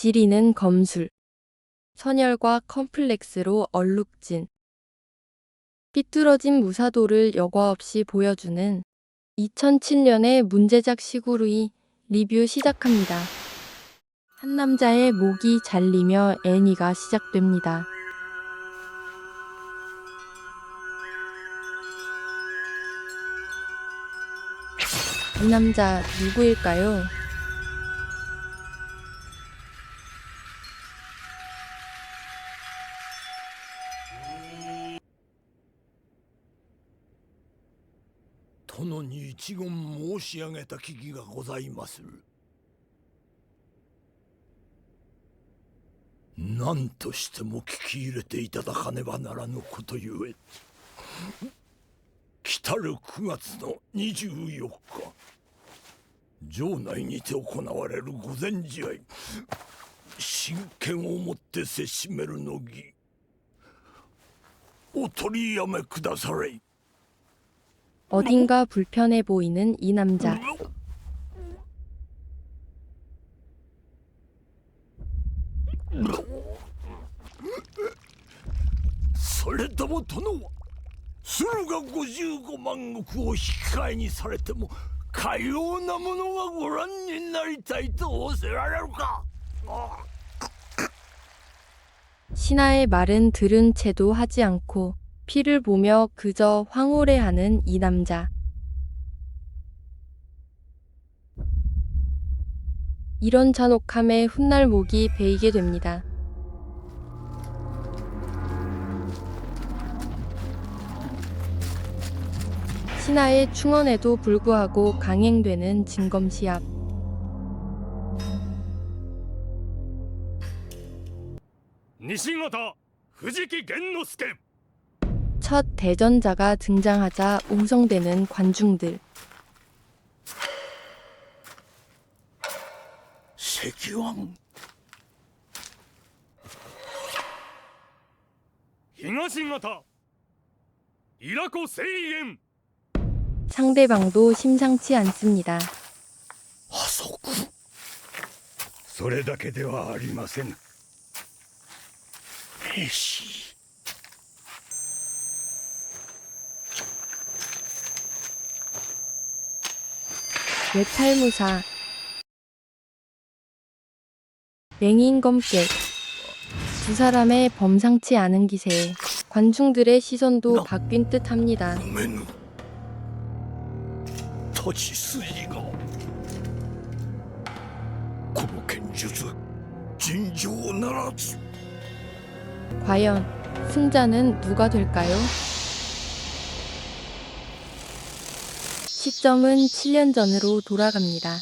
지리는 검술. 선열과 컴플렉스로 얼룩진. 삐뚤어진 무사도를 여과 없이 보여주는 2007년의 문제작 시구루이 리뷰 시작합니다. 한 남자의 목이 잘리며 애니가 시작됩니다. 이 남자 누구일까요?殿に一言申し上げたき儀がございまする。何としても聞き入れていただかねばならぬことゆえ、来たる9月の24日、城内にて行われる御前試合、真剣をもってせしめるの儀、お取りやめくだされ。 어딘가 불편해 보이는 이 남자. それとも殿は駿河55万石を引き換えにされてもかようなものがご覧になりたいと仰せられるか。 신하의 말은 들은 채도 하지 않고 피를 보며 그저 황홀해하는 이 남자. 이런 잔혹함에 훗날 목이 베이게 됩니다. 신하의 충언에도 불구하고 강행되는 진검시합. 니시가타 후지키 겐노스케. 첫 대전자가 등장하자 웅성대는 관중들. 石腕 東方イラコ聖炎。 상대방도 심상치 않습니다. あそこそれだけではありません。兵士 외탈무사, 맹인검객, 두 사람의 범상치 않은 기세에 관중들의 시선도 바뀐 듯합니다. ごめぬ立ち筋がこの剣術尋常ならず。 과연 승자는 누가 될까요? 시점은 7년 전으로 돌아갑니다.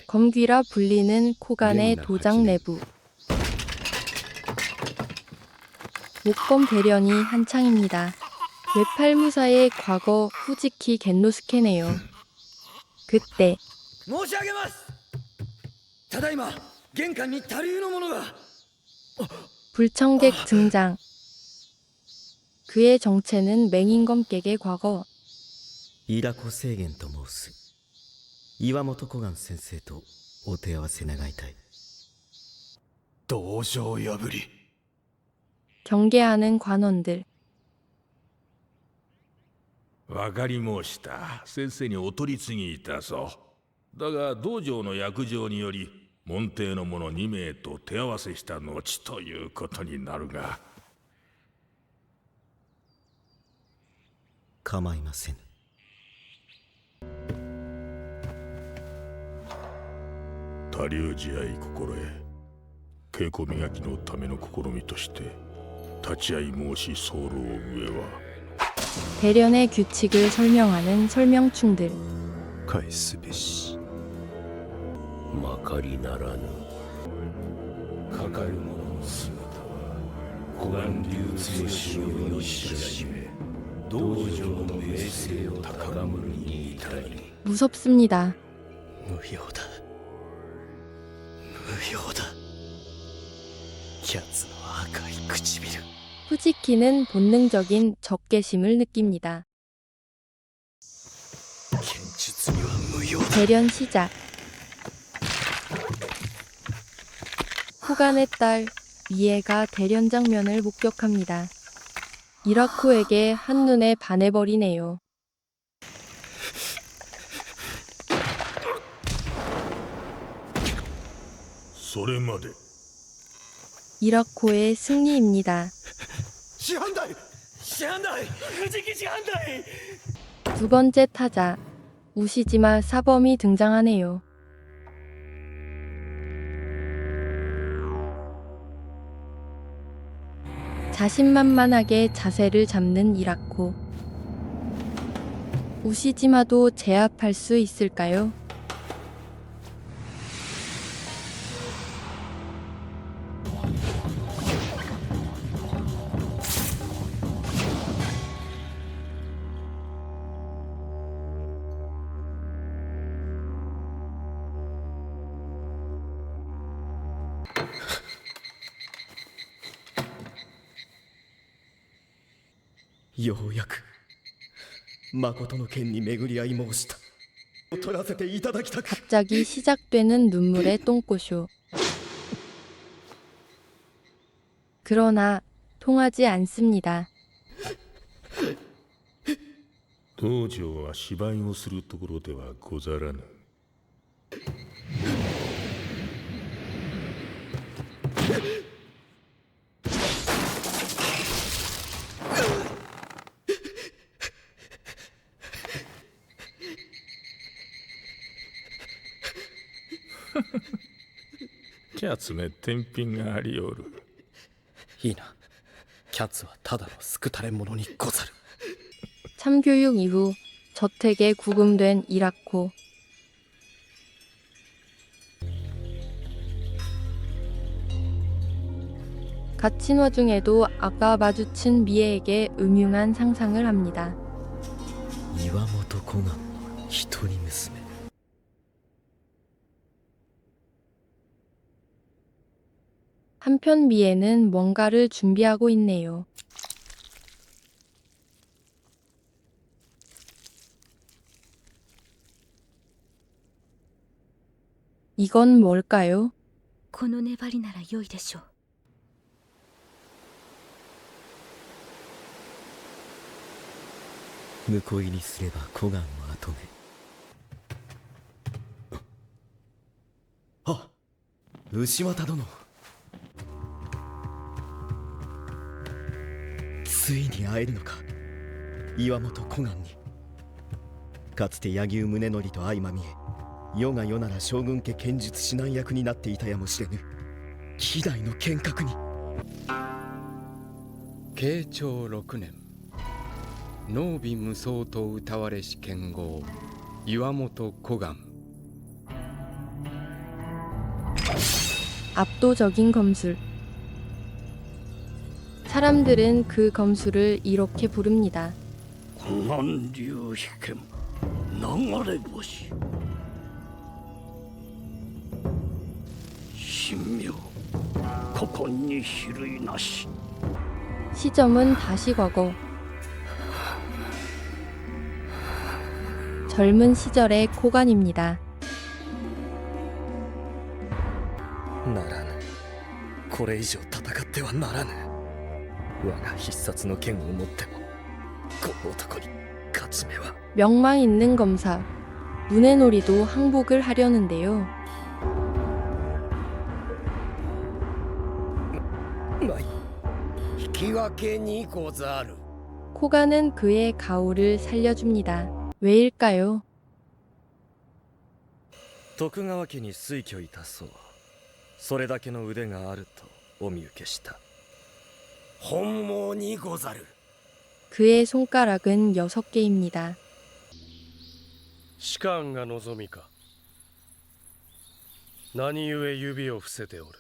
검귀라 불리는 코간의 도장 내부. 목검 대련이 한창입니다. 외팔무사의 과거 후지키 겐노스케네요. 그때 申し上げます。ただいま玄関に他流の者が。 불청객 등장. 그의 정체는 맹인검객의 과거. イラコ聖元と申す。岩本小雁先生とお手合わせ願いたい。道場破り 경계하는 관원들. わかり申した。先生にお取り次ぎいたそう。だが道場の約定により門弟の者2名と手合わせした後ということになるが。構いません。他流試合心得稽古磨きのための試みとして立ち会い申し候上は 대련의 규칙을 설명하는 설명충들. 返すべし。まかりならぬ。かかる者の姿は小雁流剛を世に知らしめ、道場の名声を高むるに至り。 무섭습니다. 無用だ。無用だ。奴の赤い唇。 후지키는 본능적인 적개심을 느낍니다. 術には無用だ。 대련 시작. 호간의 딸 미에가 대련 장면을 목격합니다. 이라코에게 한눈에 반해버리네요. それまで 이라코의 승리입니다. 師範代師範代、藤木師範代。 두 번째 타자 우시지마 사범이 등장하네요. 자신만만하게 자세를 잡는 이라코. 우시지마도 제압할 수 있을까요? 요うやく誠の剣に巡り合い申した。取らせていただきたく。 갑자기 시작되는 눈물의 똥꼬쇼. 그러나 통하지 않습니다. 道場は芝居をするところではござらぬ。キャツめ天品がありおる。いいな。キャッツはただのスクタレ者にござる。 참교육 이후 저택에 구금된 이라코. 갇힌 와중에도 아까 마주친 미에에게 음흉한 상상을 합니다. 岩本小雁の一人娘。 한편 미에는 뭔가를 준비하고 있네요. 이건 뭘까요? この粘りなら良いでしょう。婿入りすれば小雁の跡目。あ、牛俣殿。ついに会えるのか、岩本小雁に。かつて柳生宗則と相まみえ、世が世なら将軍家剣術指南役になっていたやもしれぬ希代の剣客に。慶長6年、濃美無双と歌われし剣豪岩本小雁。 압도적인 검술. 사람들은 그 검술을 이렇게 부릅니다. 南流飛剣流れ星神妙古今に比類なし 시점은 다시 과거. 젊은 시절의 코간입니다. ならぬ。これ以上戦ってはならぬ。我が必殺の剣を持ってもこの男に勝ち目は。 명망 있는 검사. 문해놀이도 항복을 하려는데요. まい。引き分けにござる。 코간은 그의 가오를 살려줍니다. 왜일까요? 徳川家に推挙いたそう。それだけの腕があるとお見受けした。本望にござる。 그의 손가락은 6개입니다. 士官が望みか。何故指を伏せておる。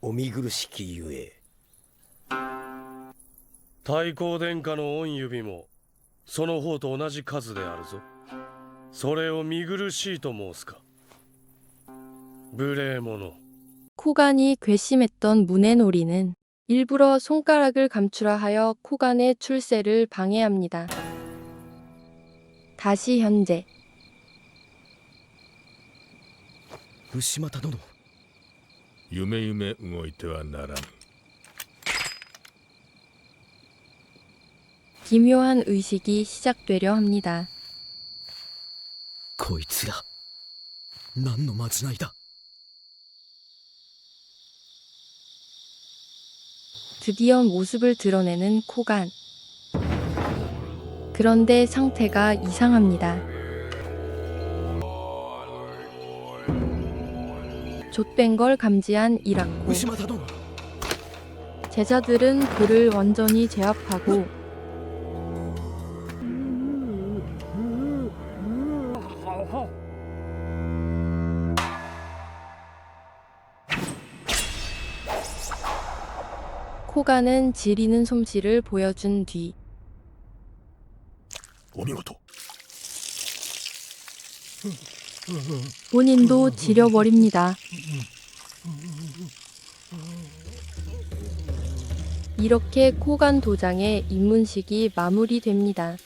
お見苦しきゆえ。太閤殿下の御指もその方と同じ数であるぞ。それを見苦しいと申すか。無礼者。 코간이 괘씸했던 문해놀이는 일부러 손가락을 감추라 하여 코간의 출세를 방해합니다. 다시 현재. 牛又殿。夢夢動いてはならぬ。 기묘한 의식이 시작되려 합니다. こいつら何のまじないだ。 드디어 모습을 드러내는 코간. 그런데 상태가 이상합니다. 좆된 걸 감지한 이라코. 牛又殿。 제자들은 그를 완전히 제압하고 코간은 지리는 솜씨를 보여준 뒤 お見事。 본인도 지려버립니다. 이렇게 코간 도장의 입문식이 마무리됩니다.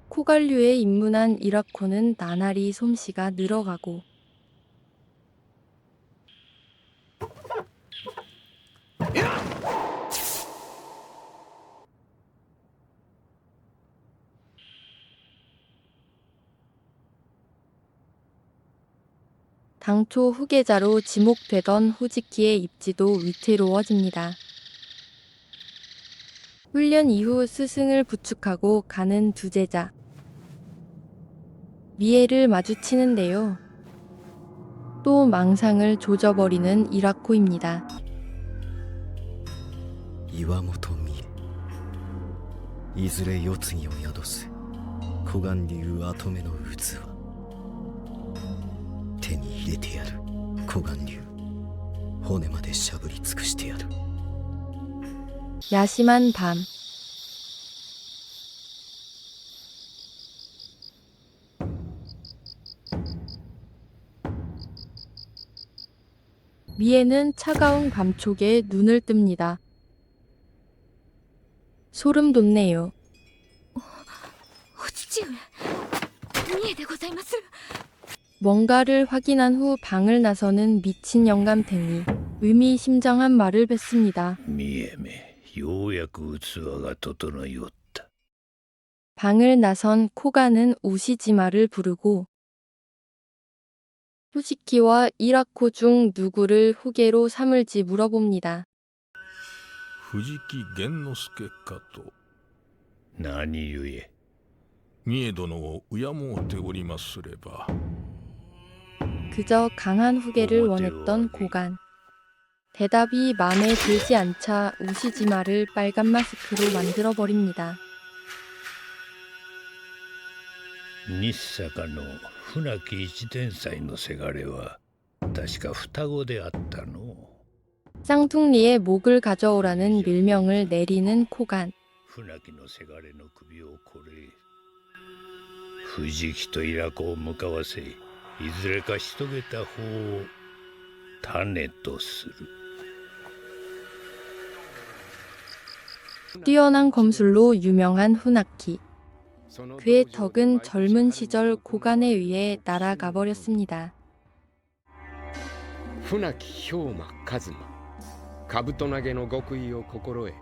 코간류에 입문한 이라코는 나날이 솜씨가 늘어가고 당초 후계자로 지목되던 후지키의 입지도 위태로워집니다. 훈련 이후 스승을 부축하고 가는 두 제자. 미에를 마주치는데요. 또 망상을 조져버리는 이라코입니다. 岩本美恵。いずれ世継ぎを宿す小眼流跡目の器。手に入れてやる小眼流。骨までしゃぶり尽くしてやる。 야심한 밤. 미에는 차가운 감촉에 눈을 뜹니다. 소름 돋네요. お父上、三重でございます。 뭔가를 확인한 후 방을 나서는 미친 영감탱이. 의미심장한 말을 뱉습니다. 見えめ、ようやく器が整いおった。 방을 나선 코가는 우시지마를 부르고 후지키와 이라코 중 누구를 후계로 삼을지 물어봅니다. 藤木玄之助かと。何故。三重殿を敬もうておりますれば。 그저 강한 후계를 원했던 고간. 대답이 마음에 들지 않자 우시지마를 빨간 마스크로 만들어버립니다. 日坂の船木一天斎のせがれは確か双子であったの。 쌍둥이의 목을 가져오라는 밀명을 내리는 코간. 船木のせがれの首をこれ藤木とイラコを向かわせいずれかし遂げた方を種とする。 뛰어난 검술로 유명한 후나키. 그의 덕은 젊은 시절 고간에 의해 날아가 버렸습니다. 船木兵馬一馬兜投げの極意を心得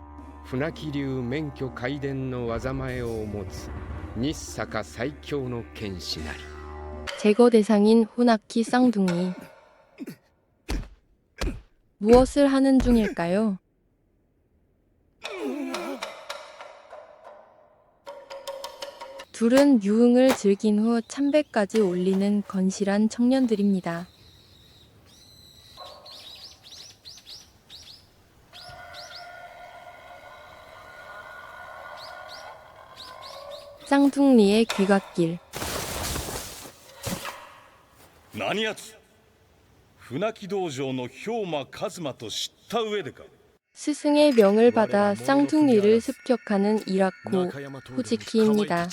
船木流免許開伝の災いを持つ日坂最強の剣士なり 제거 대상인 후나키 쌍둥이. 무엇을 하는 중일까요? 둘은 유흥을 즐긴 후 참배까지 올리는 건실한 청년들입니다. 쌍둥이의 귀갓길. 何やつ船木道場の兵馬一馬と知った上でか。 스승의 명을 받아 쌍둥이를 습격하는 이라코, 후지키입니다.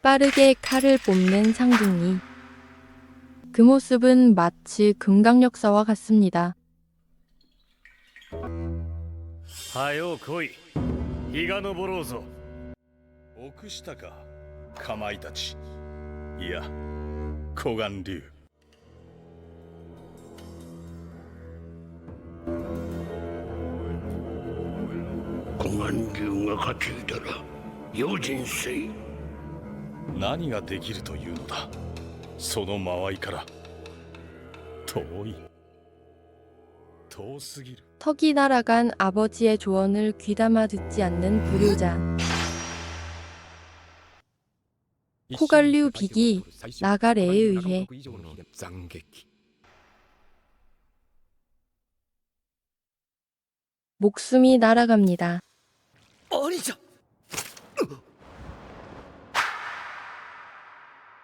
빠르게 칼을 뽑는 상둥이. 그 모습은 마치 금강역사와 같습니다. はよ来い。日が昇ろうぞ。臆したか、かまいたち。いや、湖岸竜。湖岸竜が勝ちいたら用心せい。何ができるというのだ。その間合いから遠い。遠すぎる。 턱이 날아간 아버지의 조언을 귀담아 듣지 않는 불효자. 코갈류 빅이 나가레에 의해 목숨이 날아갑니다.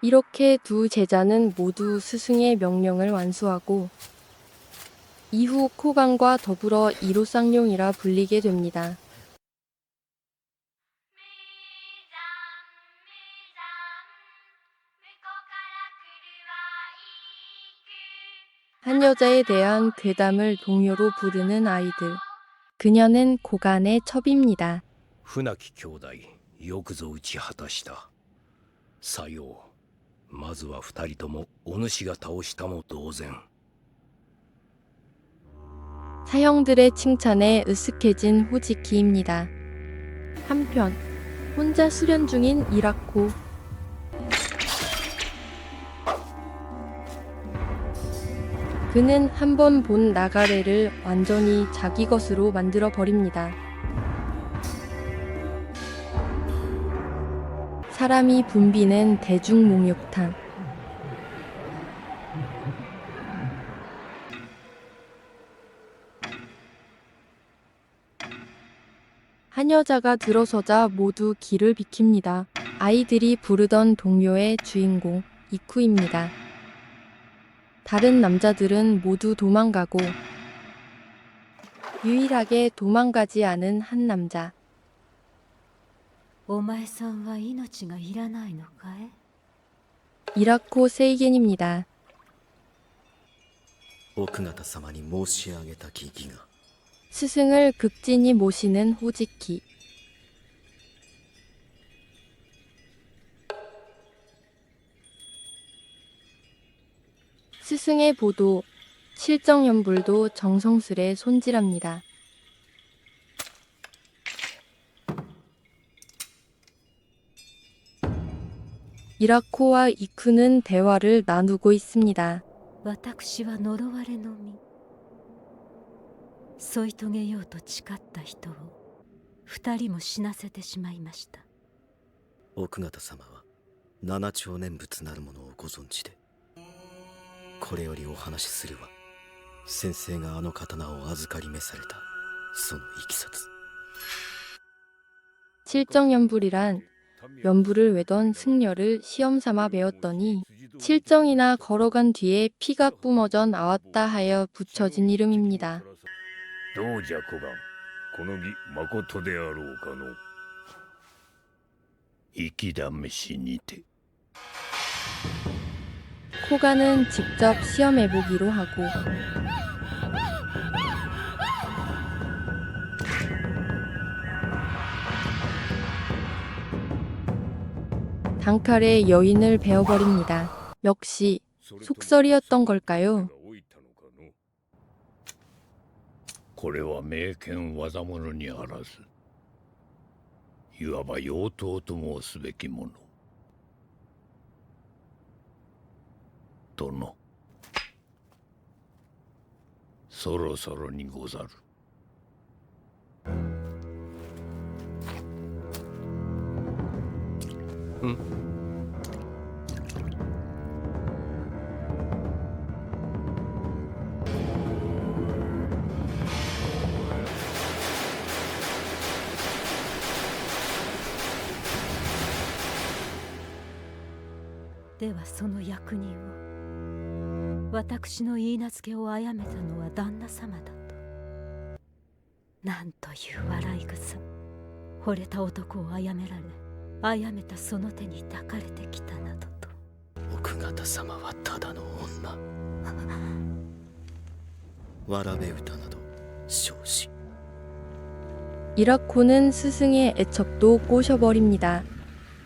이렇게 두 제자는 모두 스승의 명령을 완수하고 이후 코간과 더불어 이로쌍용이라 불리게 됩니다. 한 여자에 대한 괴담을 동요로 부르는 아이들. 그녀는 고간의 첩입니다. 船木兄弟よくぞ打ち果たした。さよう。まずは二人ともお主が倒したも同然。 사형들의 칭찬에 으쓱해진 호지키입니다. 한편 혼자 수련 중인 이라코. 그는 한 번 본 나가레를 완전히 자기 것으로 만들어 버립니다. 사람이 붐비는 대중목욕탕. 한 여자가 들어서자 모두 길을 비킵니다. 아이들이 부르던 동요의 주인공 이쿠입니다. 다른 남자들은 모두 도망가고 유일하게 도망가지 않은 한 남자. お前さんは命がいらないのかい? 이라코 세이겐입니다. 奥方様に申し上げたき儀が 스승을 극진히 모시는 호지키. 스승의 보도, 실정연불도 정성스레 손질합니다. 이라코와 이쿠는 대화를 나누고 있습니다. 私は呪われの身。添い遂げようと誓った人を二人も死なせてしまいました。奥方様は七兆念仏なるものをご存知で、これよりお話しするは先生があの刀を預かり召されたそのいきさつ。 실정연불이란 연불을 외던 승려를 시험삼아 배웠더니 칠정이나 걸어간 뒤에 피가 뿜어져 나왔다 하여 붙여진 이름입니다. どうじゃ小雁、この儀まことであろうかの。粋試しにて。 코간은 직접 시험해보기로 하고 단칼에 여인을 베어버립니다. 역시 속설이었던 걸까요? これは名剣技物にあらず、いわば妖刀と申すべきもの。殿、そろそろにござる。ではその役人を、私の許嫁を殺めたのは旦那様だと。なんという笑い草。惚れた男を殺められ、殺めたその手に抱かれてきたなどと。奥方様はただの女。わらべ歌など少子。 이라코는 스승의 애척도 꼬셔버립니다.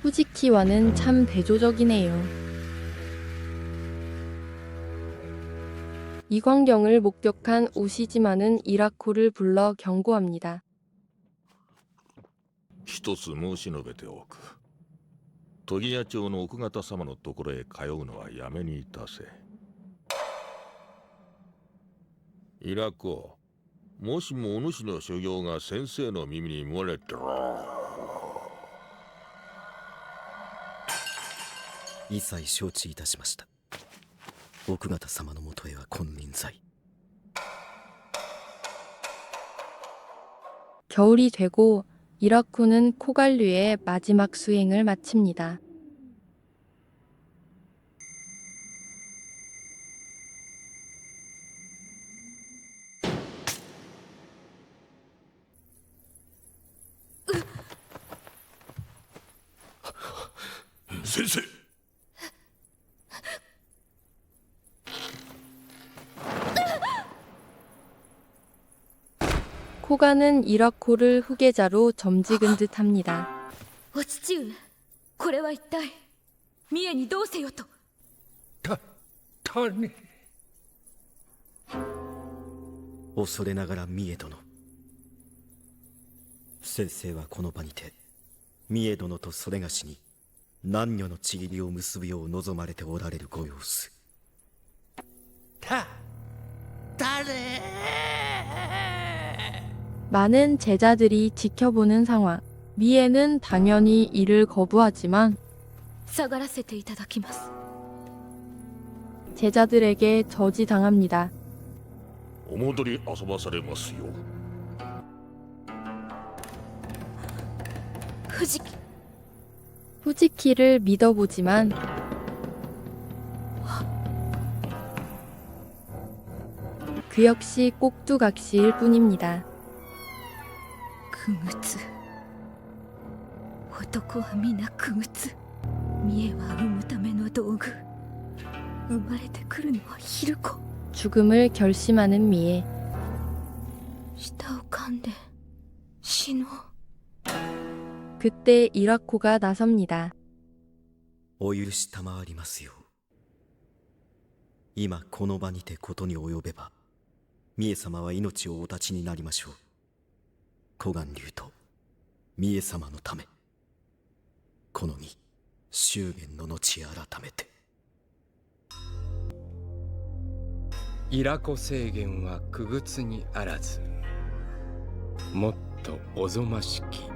후지키와는 참 대조적이네요. 이 광경을 목격한 오시지마는 이라코를 불러 경고합니다. 一つ申し述べておく。時屋町の奥方様のところへ通うのはやめにいたせ。イラコ、もしもお主の所業が先生の耳に漏れて一切承知いたしました。奥方様のもとへは金輪際。 겨울이 되고 이라코는 코갈류의 마지막 수행을 마칩니다. 선생! 코가는 이라코를 후계자로 점찍은 듯합니다. お父上、これは一体三重にどうせよと。種。恐れながら三重殿。先生はこの場にて三重殿とそれがしに男女のちぎりを結ぶよう望まれておられるご様子。誰？ 많은 제자들이 지켜보는 상황. 미에는 당연히 이를 거부하지만 下がらせていただきます。 제자들에게 저지당합니다. お戻り遊ばされますよ。藤木、 후지키를 믿어보지만 그 역시 꼭두각시일 뿐입니다. 傀儡。男は皆傀儡。見栄は産むための道具。生まれてくるのは昼子。 죽음을 결심하는 미에 舌を噛んで死のう。 그때 이라코가 나섭니다. お許し賜りますよ。今この場にてことに及べば三重様は命をお断ちになりましょう。小岩流と三重様のためこの身祝言の後改めて。イラコ制限は傀儡にあらず、もっとおぞましき。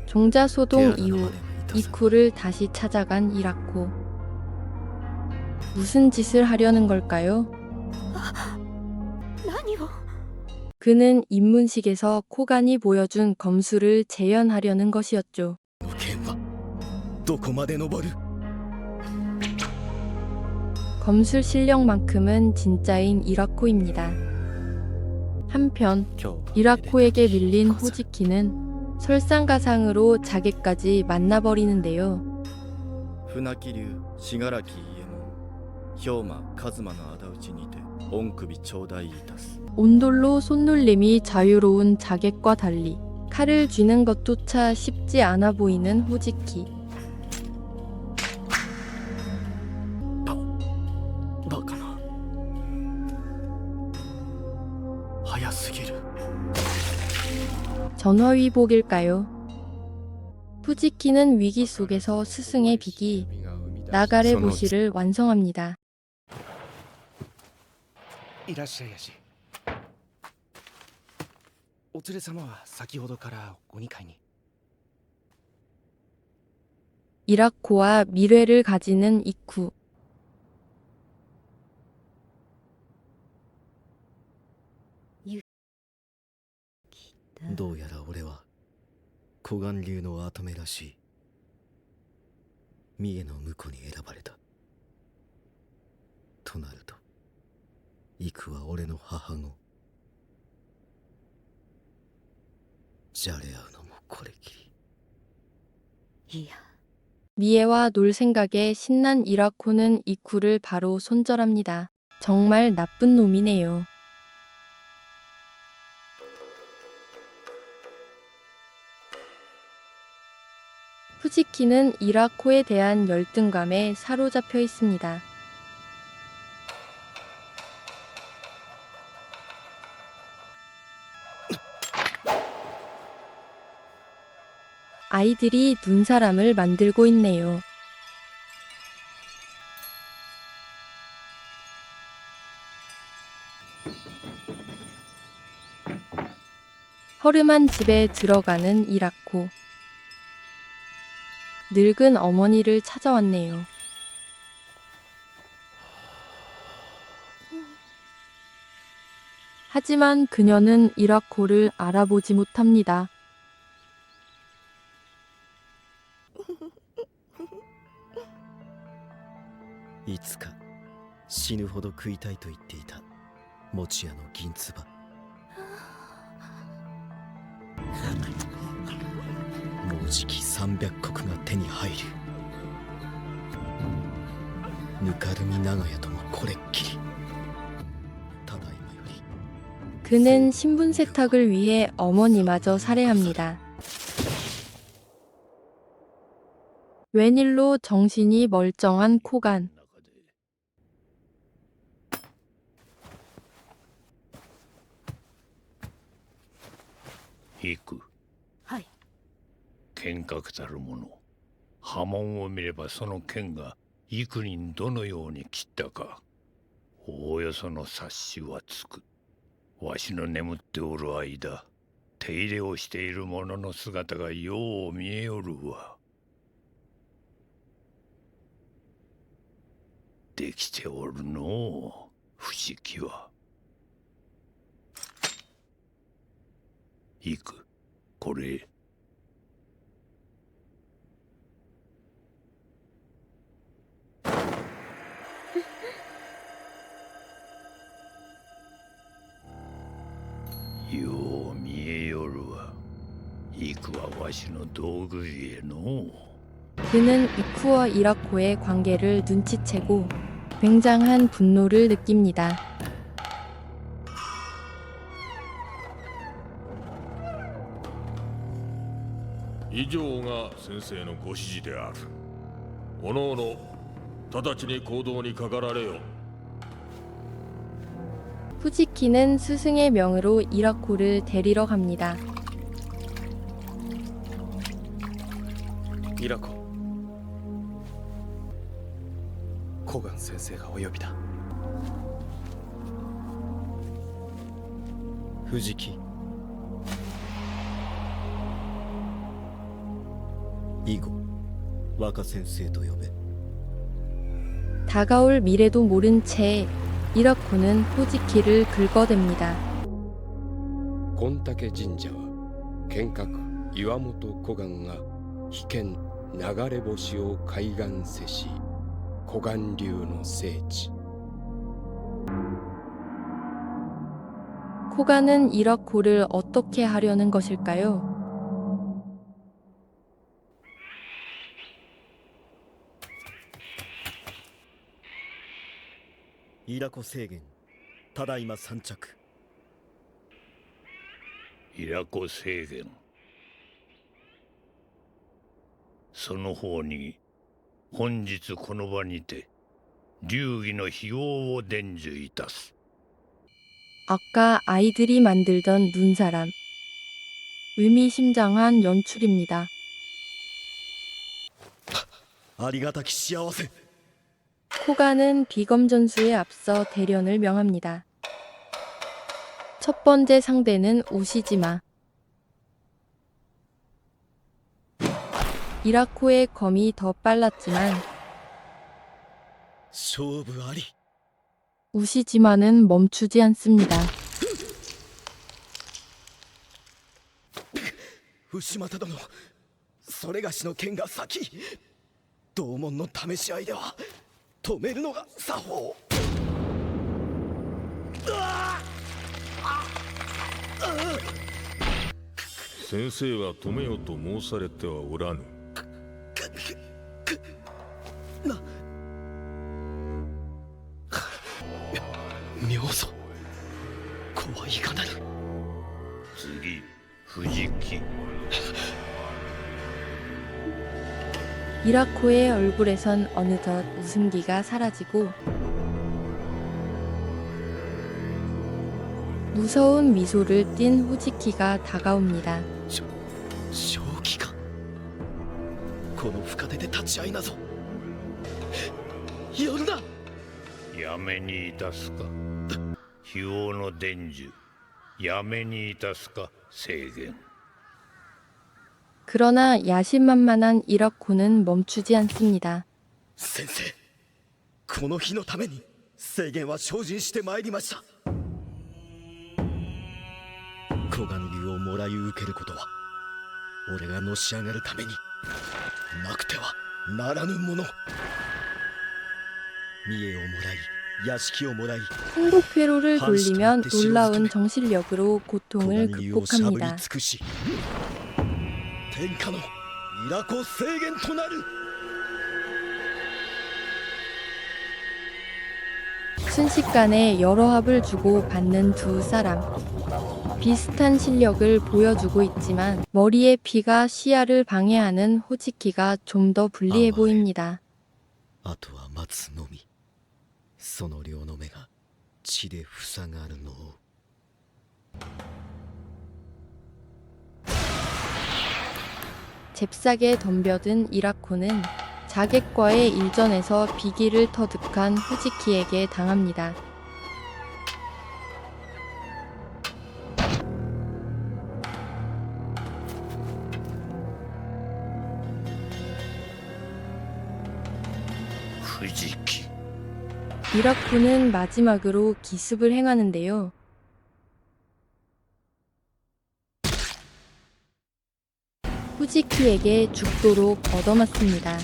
종자소동 이후 이쿠를 다시 찾아간 이라코. 무슨 짓을 하려는 걸까요? 何を。 그는 입문식에서 코간이 보여준 검술을 재현하려는 것이었죠. の剣はどこまで登る？ 검술 실력만큼은 진짜인 이라코입니다. 한편 이라코에게 밀린 호지키는 설상가상으로 자객까지 만나버리는데요. 船木流信楽伊右衛門兵馬一馬の仇討ちにて御首頂戴いたす。 온돌로 손놀림이 자유로운 자객과 달리 칼을 쥐는 것조차 쉽지 않아 보이는 호지키. バカな。早すぎる。 전화위복일까요? 후지키는 위기 속에서 스승의 비기 나가레 보시를 완성합니다. いらっしゃいやし。お連れ様は先ほどからお二階に。 이라코와 미래를 가지는 이쿠. どうやら俺は小岩流の跡目らしい。三重の婿に選ばれた。となると幾は俺の母子。じゃれ合うのもこれきり。いや、 미에와 놀 생각에 신난 이라코는 이쿠를 바로 손절합니다. 정말 나쁜 놈이네요. 푸지키는 이라코에 대한 열등감에 사로잡혀 있습니다. 아이들이 눈사람을 만들고 있네요. 허름한 집에 들어가는 이라코. 늙은 어머니를 찾아왔네요. 하지만 그녀는 이라코를 알아보지 못합니다. いつか死ぬほど食いたいと言っていた餅屋の銀つば。もうじき300石が手に入る。ぬかるみ長屋ともこれっきり。ただいまより。 그는 신분 세탁을 위해 어머니마저 살해합니다. 웬일로 정신이 멀쩡한 코간. 이쿠. はい。剣客たる者、波紋を見ればその剣が幾人どのように切ったか、おおよその察しはつく。わしの眠っておる間、手入れをしている者の姿がよう見えよるわ。できておるのう、不思議は。いく、これ。よう見えよるわ。いくはわしの道具への。 그는 이쿠와 이라코의 관계를 눈치채고 굉장한 분노를 느낍니다. 以上が先生のご指示である。おのおの直ちに行動にかかられよ。 푸지키는 스승의 명으로 이라코를 데리러 갑니다. イラコ、コガン先生がお呼びだ。藤木。以後若先生と呼べ。 다가올 미래도 모른 채 이라코는 푸지키를 긁어댑니다. 権武神社は剣客岩本小雁が被験流れ星を海岸せし小雁流の聖地。 코가는 이라코를 어떻게 하려는 것일까요? 이라코制限ただいま3着。イラコ制限。その方に本日この場にて流儀の費用を伝授いたす。 아까 아이들이 만들던 눈사람. 의미심장한 연출입니다. ありがたき幸せ。 코가는 비검전수에 앞서 대련을 명합니다. 첫 번째 상대는 우시지마. 이라코의 검이 더 빨랐지만 勝負あり。 우시지마는 멈추지 않습니다. 牛又殿、それがしの剣が先。同門の試し合いでは止めるのが作法。先生は止めよと申されてはおらぬ。 이라코의 얼굴에선 어느덧 웃음기가 사라지고 무서운 미소를 띤 후지키가 다가옵니다. 正気かこの深手で立ち会いなぞやるなやめにいたすか非王の伝授やめにいたすか制限 그러나 야심만만한 이라코는 멈추지 않습니다. 先生この日のために制限は精進してまいりました古岩流をもらい受けることは俺がのし上がるためになくてはならぬもの見栄をもらい屋敷をもらい 행복회로를 돌리면 놀라운 정신력으로 고통을 古岩流をしゃぶり 극복합니다. 尽くし天下のイラコ制限となる 순식간에 여러 합을 주고 받는 두 사람. 비슷한 실력을 보여주고 있지만 머리의 피가 시야를 방해하는 호치키가 좀 더 불리해 보입니다. あとは待つのみその両の目が血で塞がるのを 잽싸게 덤벼든 이라코는 자객과의 일전에서 비기를 터득한 후지키에게 당합니다. 후지키 이라코는 마지막으로 기습을 행하는데요. 후지키에게 죽도록 얻어맞습니다.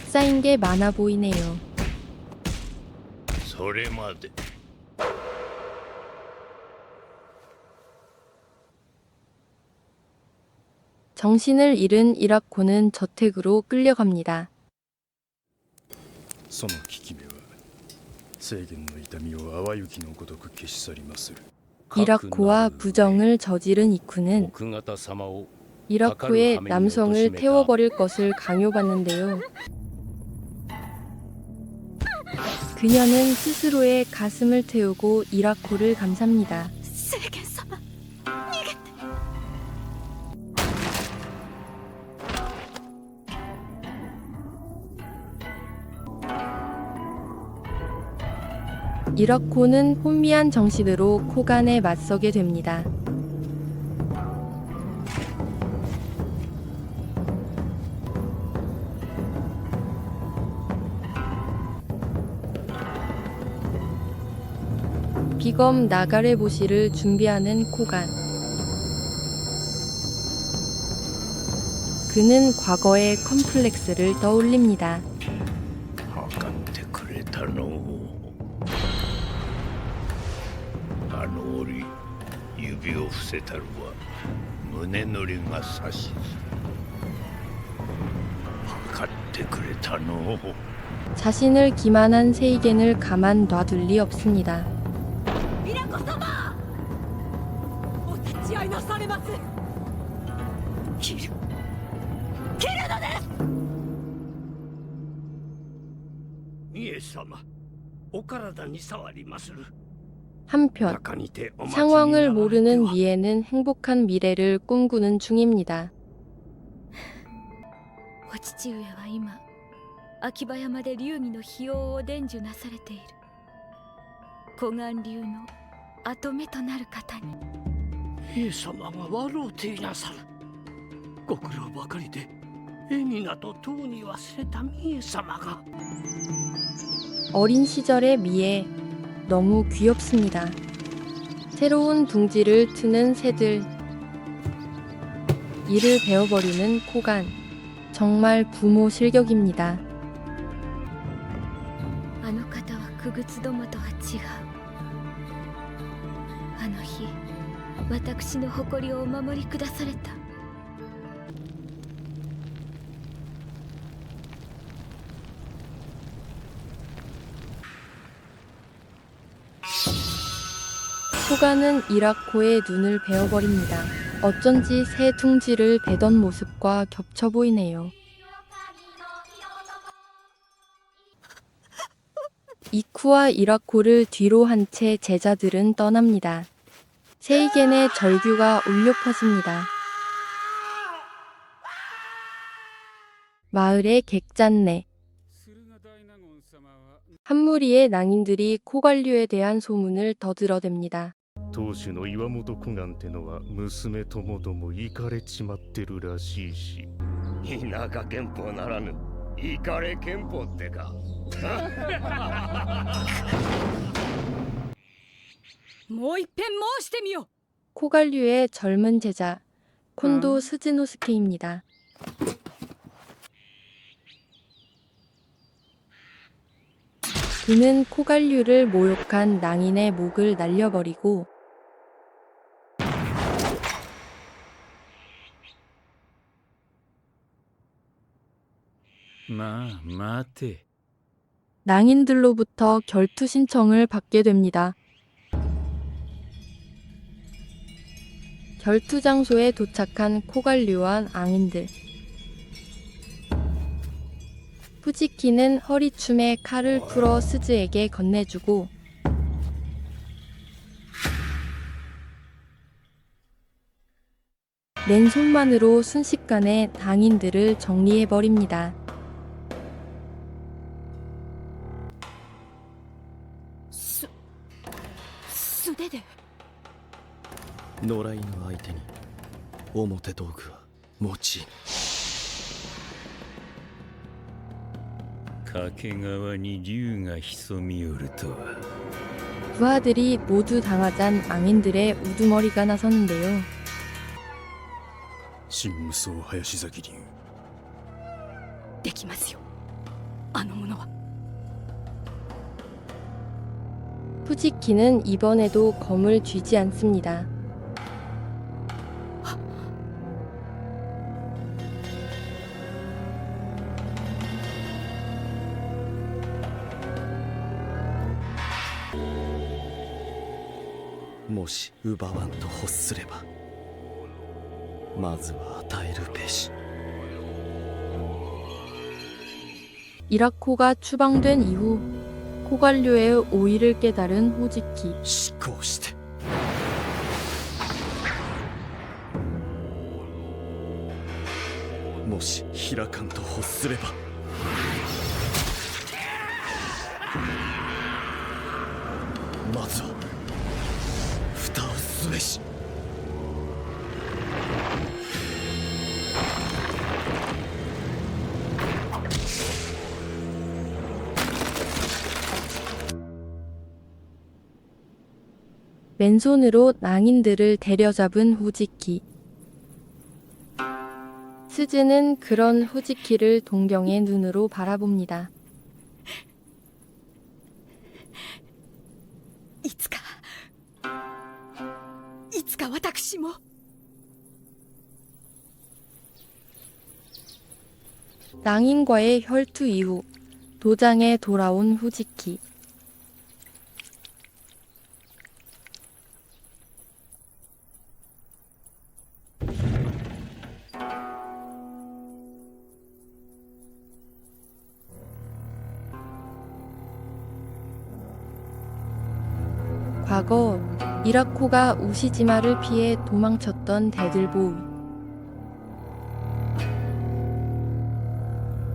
쌓인 게 많아 보이네요. それまで 정신을 잃은 이라코는 저택으로 끌려갑니다. その効き目は制限の痛みを淡雪のごとく消し去りまする 이라코와 부정을 저지른 이쿠는 奥方様を 이라코의 남성을 태워버릴 것을 강요받는데요. 그녀는 스스로의 가슴을 태우고 이라코를 감쌉니다. 制限様逃げて 이라코는 혼미한 정신으로 코간에 맞서게 됩니다. 비검 나가레보시를 준비하는 코간. 그는 과거의 컴플렉스를 떠올립니다. 測ってくれたのあの折指を伏せたるは胸のりが指し測ってくれたの 자신을 기만한 세이겐을 가만 놔둘 리 없습니다. イラコ様お立ち会いなされます切るのですイエス様お体に触りまする 한편 상황을 모르는 미에는 행복한 미래를 꿈꾸는 중입니다. お父上は今秋葉山で流儀の費用を伝授なされている古岩流の跡目となる方にイエス様が笑うていなさるご苦労ばかりで絵になどとうに忘れたミエ様が 어린 시절의 미에 너무 귀엽습니다. 새로운 둥지를 트는 새들. 이를 베어버리는 코간. 정말 부모 실격입니다. あの方は傀儡どもとは違うあの日私の誇りをお守りくだされた 코간은 이라코의 눈을 베어버립니다. 어쩐지 새 둥지를 베던 모습과 겹쳐 보이네요. 이쿠와 이라코를 뒤로 한 채 제자들은 떠납니다. 세이겐의 절규가 울려 퍼집니다. 마을의 객잔내. 한 무리의 낭인들이 코관류에 대한 소문을 더 들어댑니다. 当主の岩本小雁ってのは娘ともどもイカれちまってるらしいし。田舎憲法ならぬイカレ憲法ってか。もう一遍申してみよ。 코관류의 젊은 제자 콘도 스즈노스케입니다. 그는 코관류를 모욕한 낭인의 목을 날려버리고 마테. 낭인들로부터 결투 신청을 받게 됩니다. 결투 장소에 도착한 코관류와 낭인들. 푸지키는 허리춤에 칼을 풀어 스즈에게 건네주고 맨손만으로 순식간에 낭인들을 정리해버립니다. 素手で。野良犬相手に表道具は用いぬ。掛川に竜が潜み寄るとは。 부하들이 모두 당하잔 낭인들의 우두머리가 나섰는데요. 新無双林崎流。できますよ。あの者は。 푸지키는 이번에도 검을 쥐지 않습니다. 모시奪わんと欲すればまずは与えるべし。 이라코가 추방된 이후 코관료의 오의를 깨달은 호지키. 執行して。もし開かんと欲すればまずは蓋をすべし。 맨손으로 낭인들을 데려잡은 호지키. 스즈는 그런 호지키를 동경의 눈으로 바라봅니다. いつか私も。 낭인과의 혈투 이후 도장에 돌아온 호지키. 과거 이라코가 우시지마를 피해 도망쳤던 대들보위.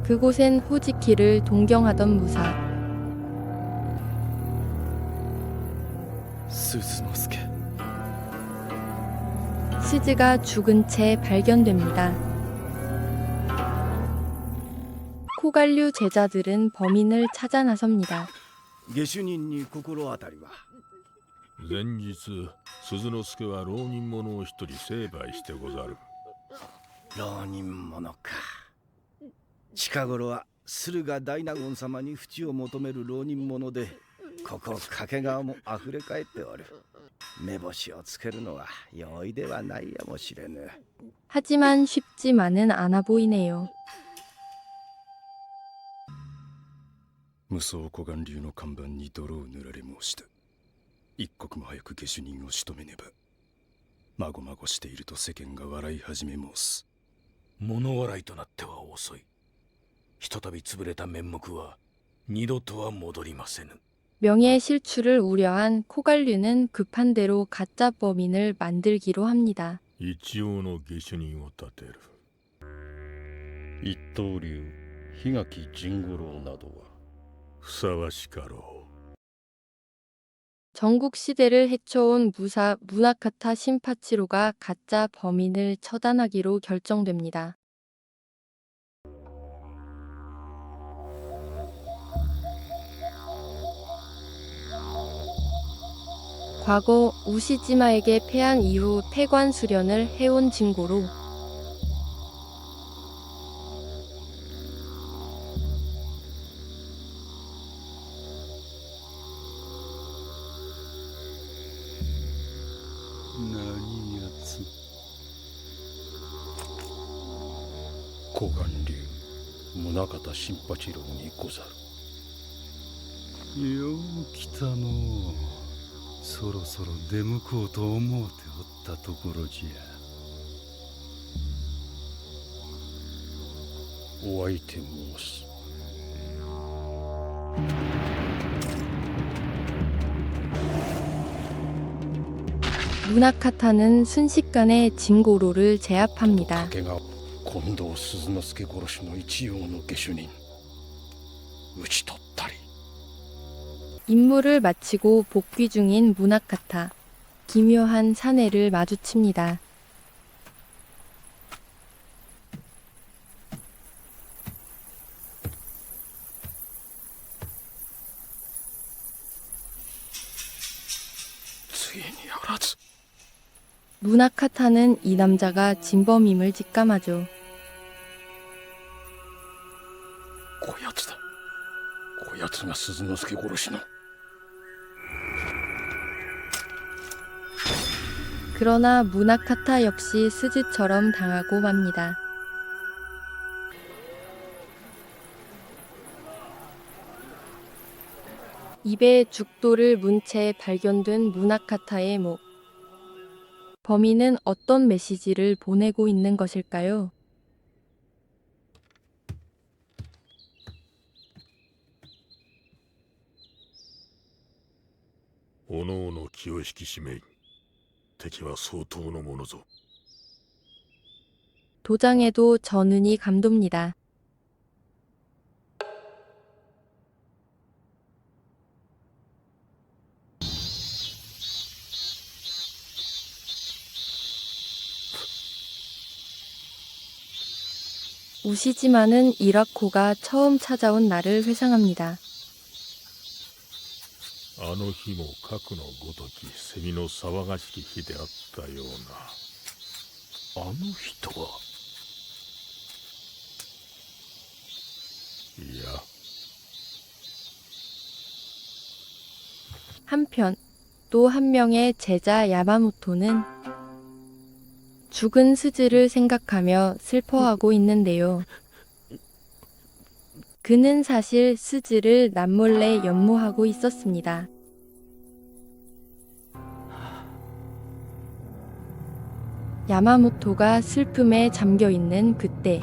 그곳엔 호지키를 동경하던 무사 鈴之助。 스즈가 죽은 채 발견됩니다. 코관류 제자들은 범인을 찾아 나섭니다. 下手人に心当たりは。前日鈴之助は浪人者を一人成敗してござる。浪人者か。近頃は駿河大納言様に淵を求める浪人者で、ここ掛川もあふれかえっておる。目星をつけるのは容易ではないやもしれぬ。 하지만 쉽지만은 않아 보이네요. 無双小雁流の看板に泥を塗られ申した。一刻も早く下手人を仕留めねば。まごまごしていると世間が笑い始め申す。物笑いとなっては遅い。ひとたび潰れた面目は二度とは戻りませぬ。 명예 실추를 우려한 코갈류는 급한 대로 가짜 범인을 만들기로 합니다. 一応の下手人を立てる。一刀流檜垣甚五郎などはふさわしかろう。 전국 시대를 헤쳐온 무사 무나카타 신파치로가 가짜 범인을 처단하기로 결정됩니다. 과거 우시지마에게 패한 이후 폐관 수련을 해온 진고로何やつ小岩流宗像新八郎にござる。よう来たのう。そろそろ出向こうと思うておったところじゃ。お相手申す。 무나카타는 순식간에 진고로를 제압합니다. 竹が近藤鈴之助殺しの一葉の下手人討ち取ったり。 임무를 마치고 복귀 중인 무나카타. 기묘한 사내를 마주칩니다. 무나카타는 이 남자가 진범임을 직감하죠. こやつだ。こやつが鈴之助殺しの。 그러나 무나카타 역시 스즈처럼 당하고 맙니다. 입에 죽도를 문 채 발견된 무나카타의 목. 범인은 어떤 메시지를 보내고 있는 것일까요? おのおの気を引き締めい。敵は相当のものぞ。 도장에도 전운이 감돕니다. 우시지마는 이라코가 처음 찾아온 날을 회상합니다. あの日もかくのごときセミの騒がしき日であったような。あの日とは。いや。 한편 또 한 명의 제자 야마모토는 죽은 스즈를 생각하며 슬퍼하고 있는데요. 그는 사실 스즈를 남몰래 연모하고 있었습니다. 야마모토가 슬픔에 잠겨 있는 그때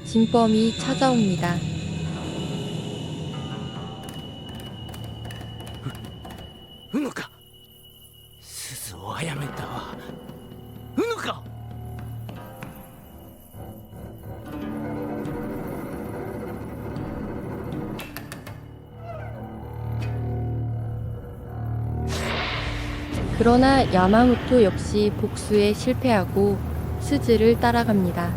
진범이 찾아옵니다. うのか。鈴を殺めたわ。うのか。 그러나 야마모토 역시 복수에 실패하고 스즈를 따라갑니다.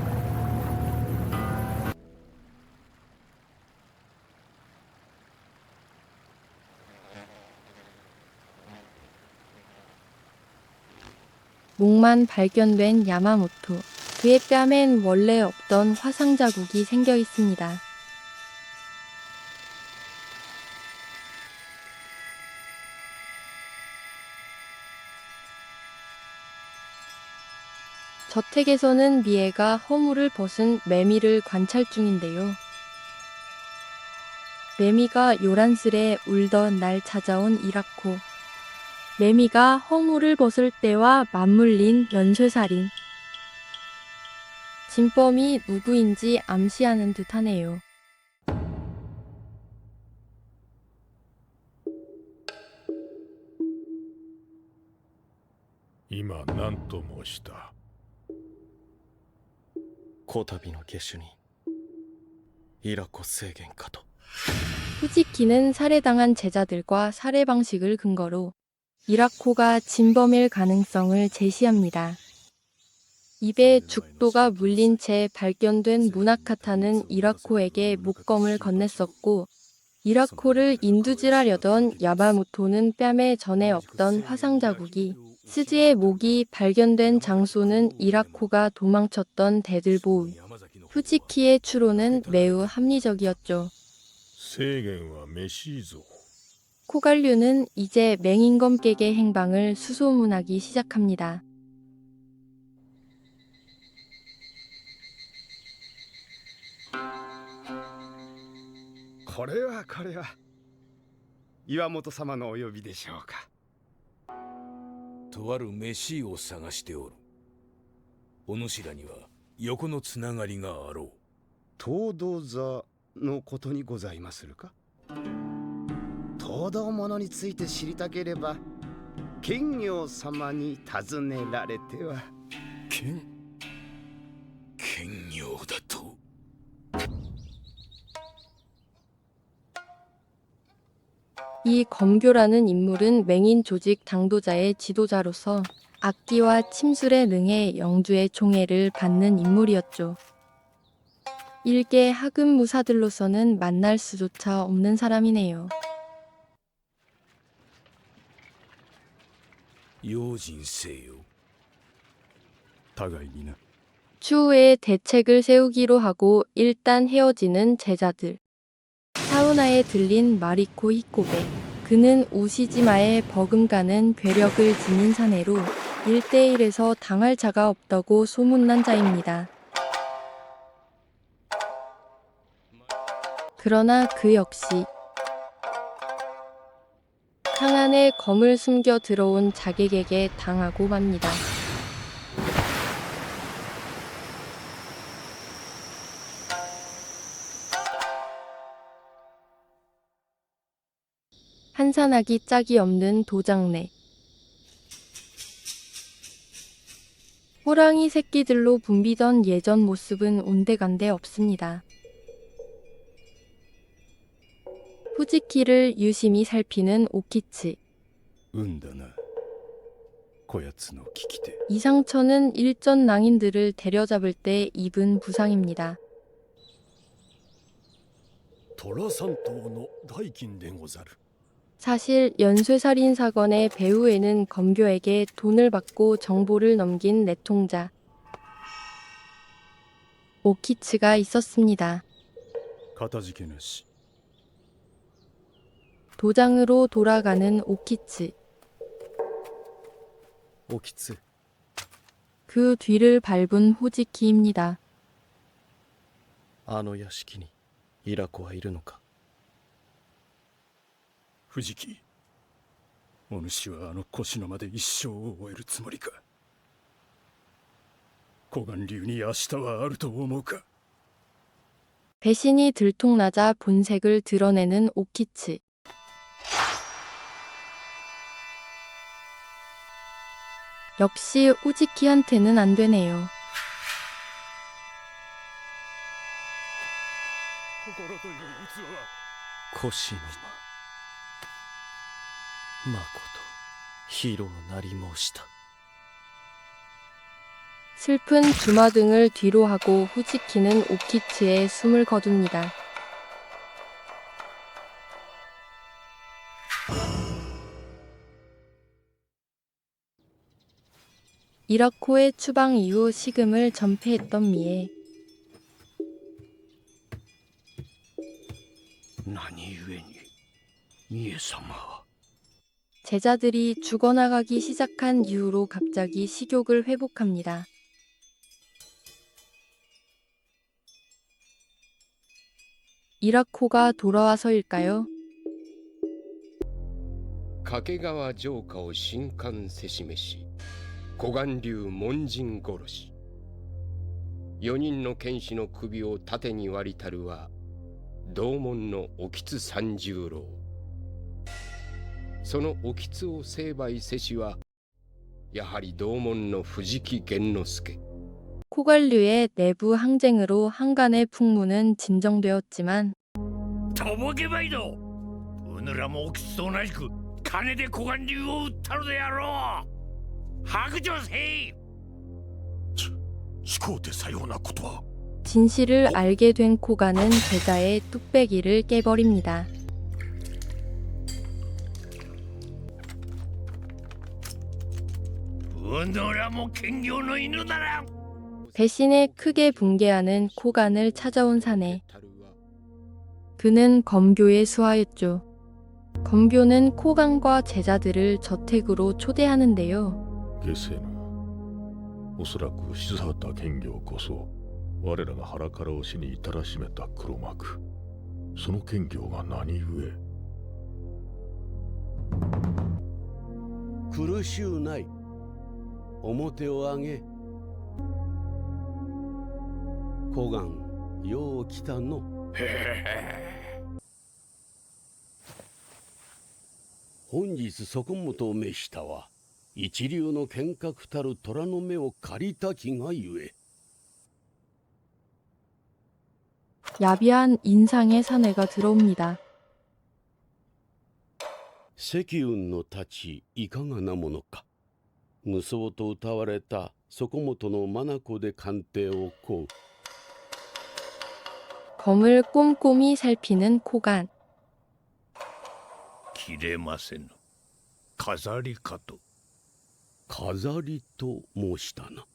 목만 발견된 야마모토. 그의 뺨엔 원래 없던 화상 자국이 생겨 있습니다. 저택에서는 미에가 허물을 벗은 매미를 관찰 중인데요. 매미가 요란스레 울던 날 찾아온 이라코. 매미가 허물을 벗을 때와 맞물린 연쇄살인. 진범이 누구인지 암시하는 듯하네요. 今何と申した？こたびの下手にイラコ制限かと。 후지키는 살해당한 제자들과 살해 방식을 근거로 이라코가 진범일 가능성을 제시합니다. 입에 죽도가 물린 채 발견된 무나카타는 이라코에게 목검을 건넸었고, 이라코를 인두질하려던 야마모토는 뺨에 전에 없던 화상 자국이, 스즈의 목이 발견된 장소는 이라코가 도망쳤던 대들보위. 후지키의 추론은 매우 합리적이었죠. 制限は飯ぞ。 코갈류는 이제 맹인검객의 행방을 수소문하기 시작합니다. これは岩本様のお呼びでしょうか。とある飯を探しておる。お主らには横のつながりがあろう。東道座のことにございまするか。東道物について知りたければ剣行様に尋ねられては。剣行だと。 이 검교라는 인물은 맹인 조직 당도자의 지도자로서 악기와 침술에 능해 영주의 총애를 받는 인물이었죠. 일개 하급 무사들로서는 만날 수조차 없는 사람이네요. 用心せよ。互いにな。 추후에 대책을 세우기로 하고 일단 헤어지는 제자들. 사우나에 들린 마리코 히코베. 그는 우시지마에 버금가는 괴력을 지닌 사내로 1대1에서 당할 자가 없다고 소문난 자입니다. 그러나 그 역시 창 안에 검을 숨겨 들어온 자객에게 당하고 맙니다. 한산하기 짝이 없는 도장내. 호랑이 새끼들로 붐비던 예전 모습은 온데간데 없습니다. 후지키를 유심히 살피는 오키치. 運だな。こやつの利き手。 이 상처는 일전 낭인들을 데려잡을 때 입은 부상입니다. 虎三頭の代金でござる。 사실 연쇄살인 사건의 배후에는 검교에게 돈을 받고 정보를 넘긴 내통자 오키츠가 있었습니다. かたじけなし。 도장으로 돌아가는 오키츠. おきつ。 그 뒤를 밟은 후지키입니다. あの屋敷にイラコはいるのか。 藤木、お主はあの腰の間で一生を終えるつもりか。湖岸流に明日はあると思うか。 배신이 들통나자 본색을 드러내는 오키츠. 역시 후지키한테는 안 되네요. 心という器は腰の間。まことヒーローなり申した。 슬픈 주마등을 뒤로 하고 후지키는 오키츠에 숨을 거둡니다. 이라코의 추방 이후 식음을 전폐했던 미에 何故に三重様は 제자들이 죽어나가기 시작한 이후로 갑자기 식욕을 회복합니다. 이라코가 돌아와서일까요? 掛川城下を神官せしめし湖岸流門人殺し4人の剣士の首を縦に割りたるは同門の興津三十郎。その興津を成敗せしはやはり同門の藤木玄之介。 코관류의 내부 항쟁으로 한간의 풍문은 진정되었지만 とぼけばいど、うぬらも興津と同じく金で小巌流を売ったのであろう。白状せい。始皇帝さようなことは。 진실을 알게 된 코간은 제자의 뚝배기를 깨버립니다. 배신에 크게 붕괴하는 코간을 찾아온 사내. 그는 검교의 수하였죠. 검교는 코간과 제자들을 저택으로 초대하는데요. 下世のおそらく静畑剣行こそ我らが腹から押しに至らしめた黒幕。その剣行が何故。苦しゅうない。面を上げ。小雁よう来たの。本日そこもと召したは一流の剣客たる虎の目を借りたきがゆえ。 야비한 인상의 사내가 들어옵니다. 積雲の太刀いかがなものか。無双と謳われたそこもとの眼で鑑定を請う。 검을 꼼꼼히 살피는 코간. 切れませぬ。飾りかと。飾りと申したな。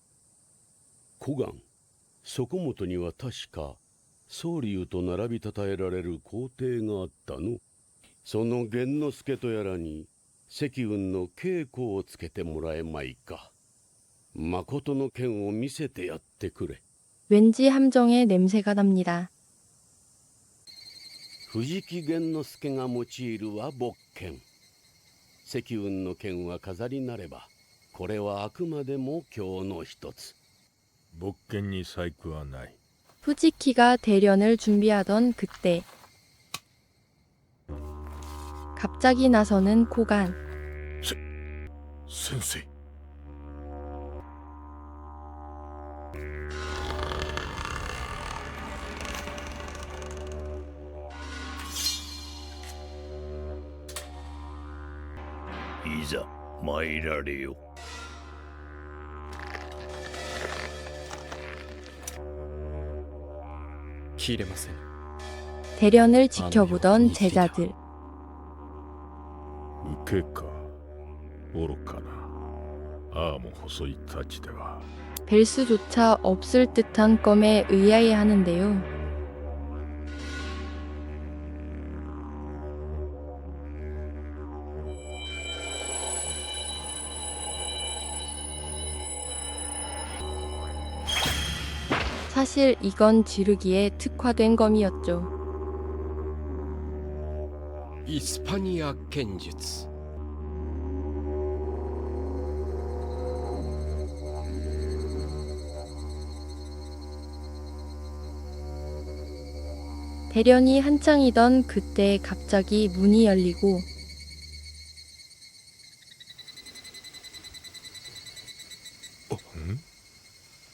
小雁、そこもとには確か宗龍と並びたたえられる皇帝があったの。その玄之介とやらに積雲の稽古をつけてもらえまいか。まことの剣を見せてやってくれ。 왠지 함정의 냄새가 납니다. 藤木玄之介が用いるは木剣。積雲の剣は飾りなれば、これはあくまでも今日の一つ。木剣に細工はない。 후지키가 대련을 준비하던 그때 갑자기 나서는 코간. 先生。 いざ参られよ。 切れません。 대련을 지켜보던 제자들. 受けか。愚かな。ああも細い太刀では。 뵐 수조차 없을 듯한 껌에 의아해하는데요. 사실 이건 지르기에 특화된 검이었죠. イスパニア剣術。 대련이 한창이던 그때 갑자기 문이 열리고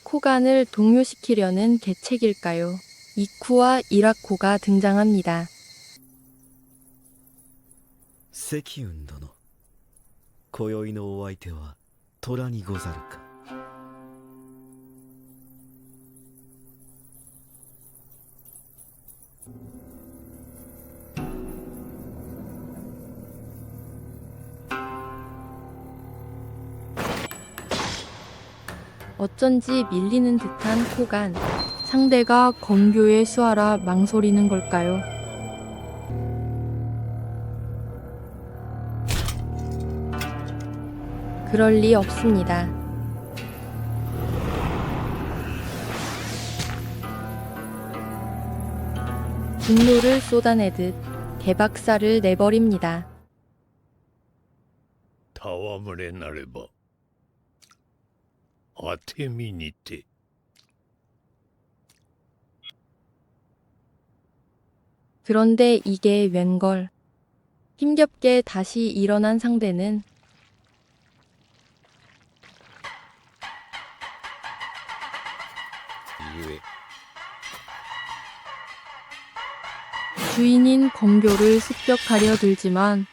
코간을 동요시키려는 계책일까요? 이쿠와 이라코가 등장합니다. 積雲殿、今宵のお相手は虎にござるか。어쩐지 밀리는 듯한 코간. 상대가 검교의 수하라 망설이는 걸까요? 그럴 리 없습니다. 분노를 쏟아내듯 개박살을 내버립니다. 戯れなれば当て身にて。 그런데 이게 웬걸. 힘겹게 다시 일어난 상대는ゆえ 주인인 검교를 습격하려 들지만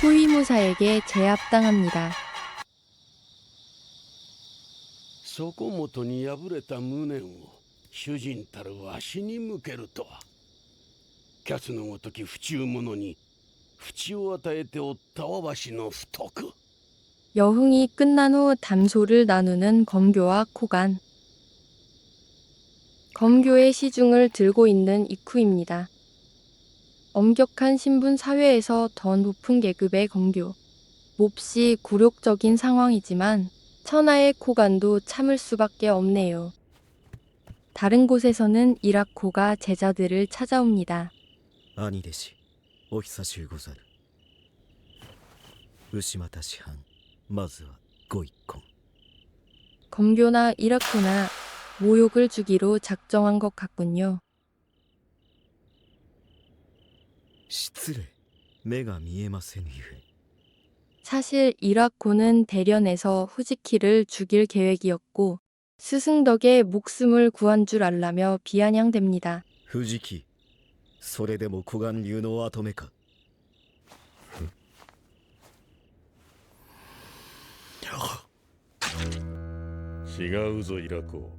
호위무사에게 제압당합니다. そこもとに敗れた無念を主人たるわしに向けるとは。キャツのごとき不忠者に淵を与えておったはわしの不徳。 여흥이 끝난 후 담소를 나누는 검교와 코간. 검교의 시중을 들고 있는 이쿠입니다. 엄격한 신분 사회에서 더 높은 계급의 검교. 몹시 굴욕적인 상황이지만 천하의 코간도 참을 수밖에 없네요. 다른 곳에서는 이라코가 제자들을 찾아옵니다. 兄弟子、お久しゅうござる。牛又師範、まずはご一献。 검교나 이라코나 모욕을 주기로 작정한 것 같군요. 失礼、目が見えませぬゆえ。 사실 이라코는 대련에서 후지키를 죽일 계획이었고 스승 덕에 목숨을 구한 줄 알라며 비아냥댑니다. 藤木、それでも古岩流の跡目か。違うぞイラコ。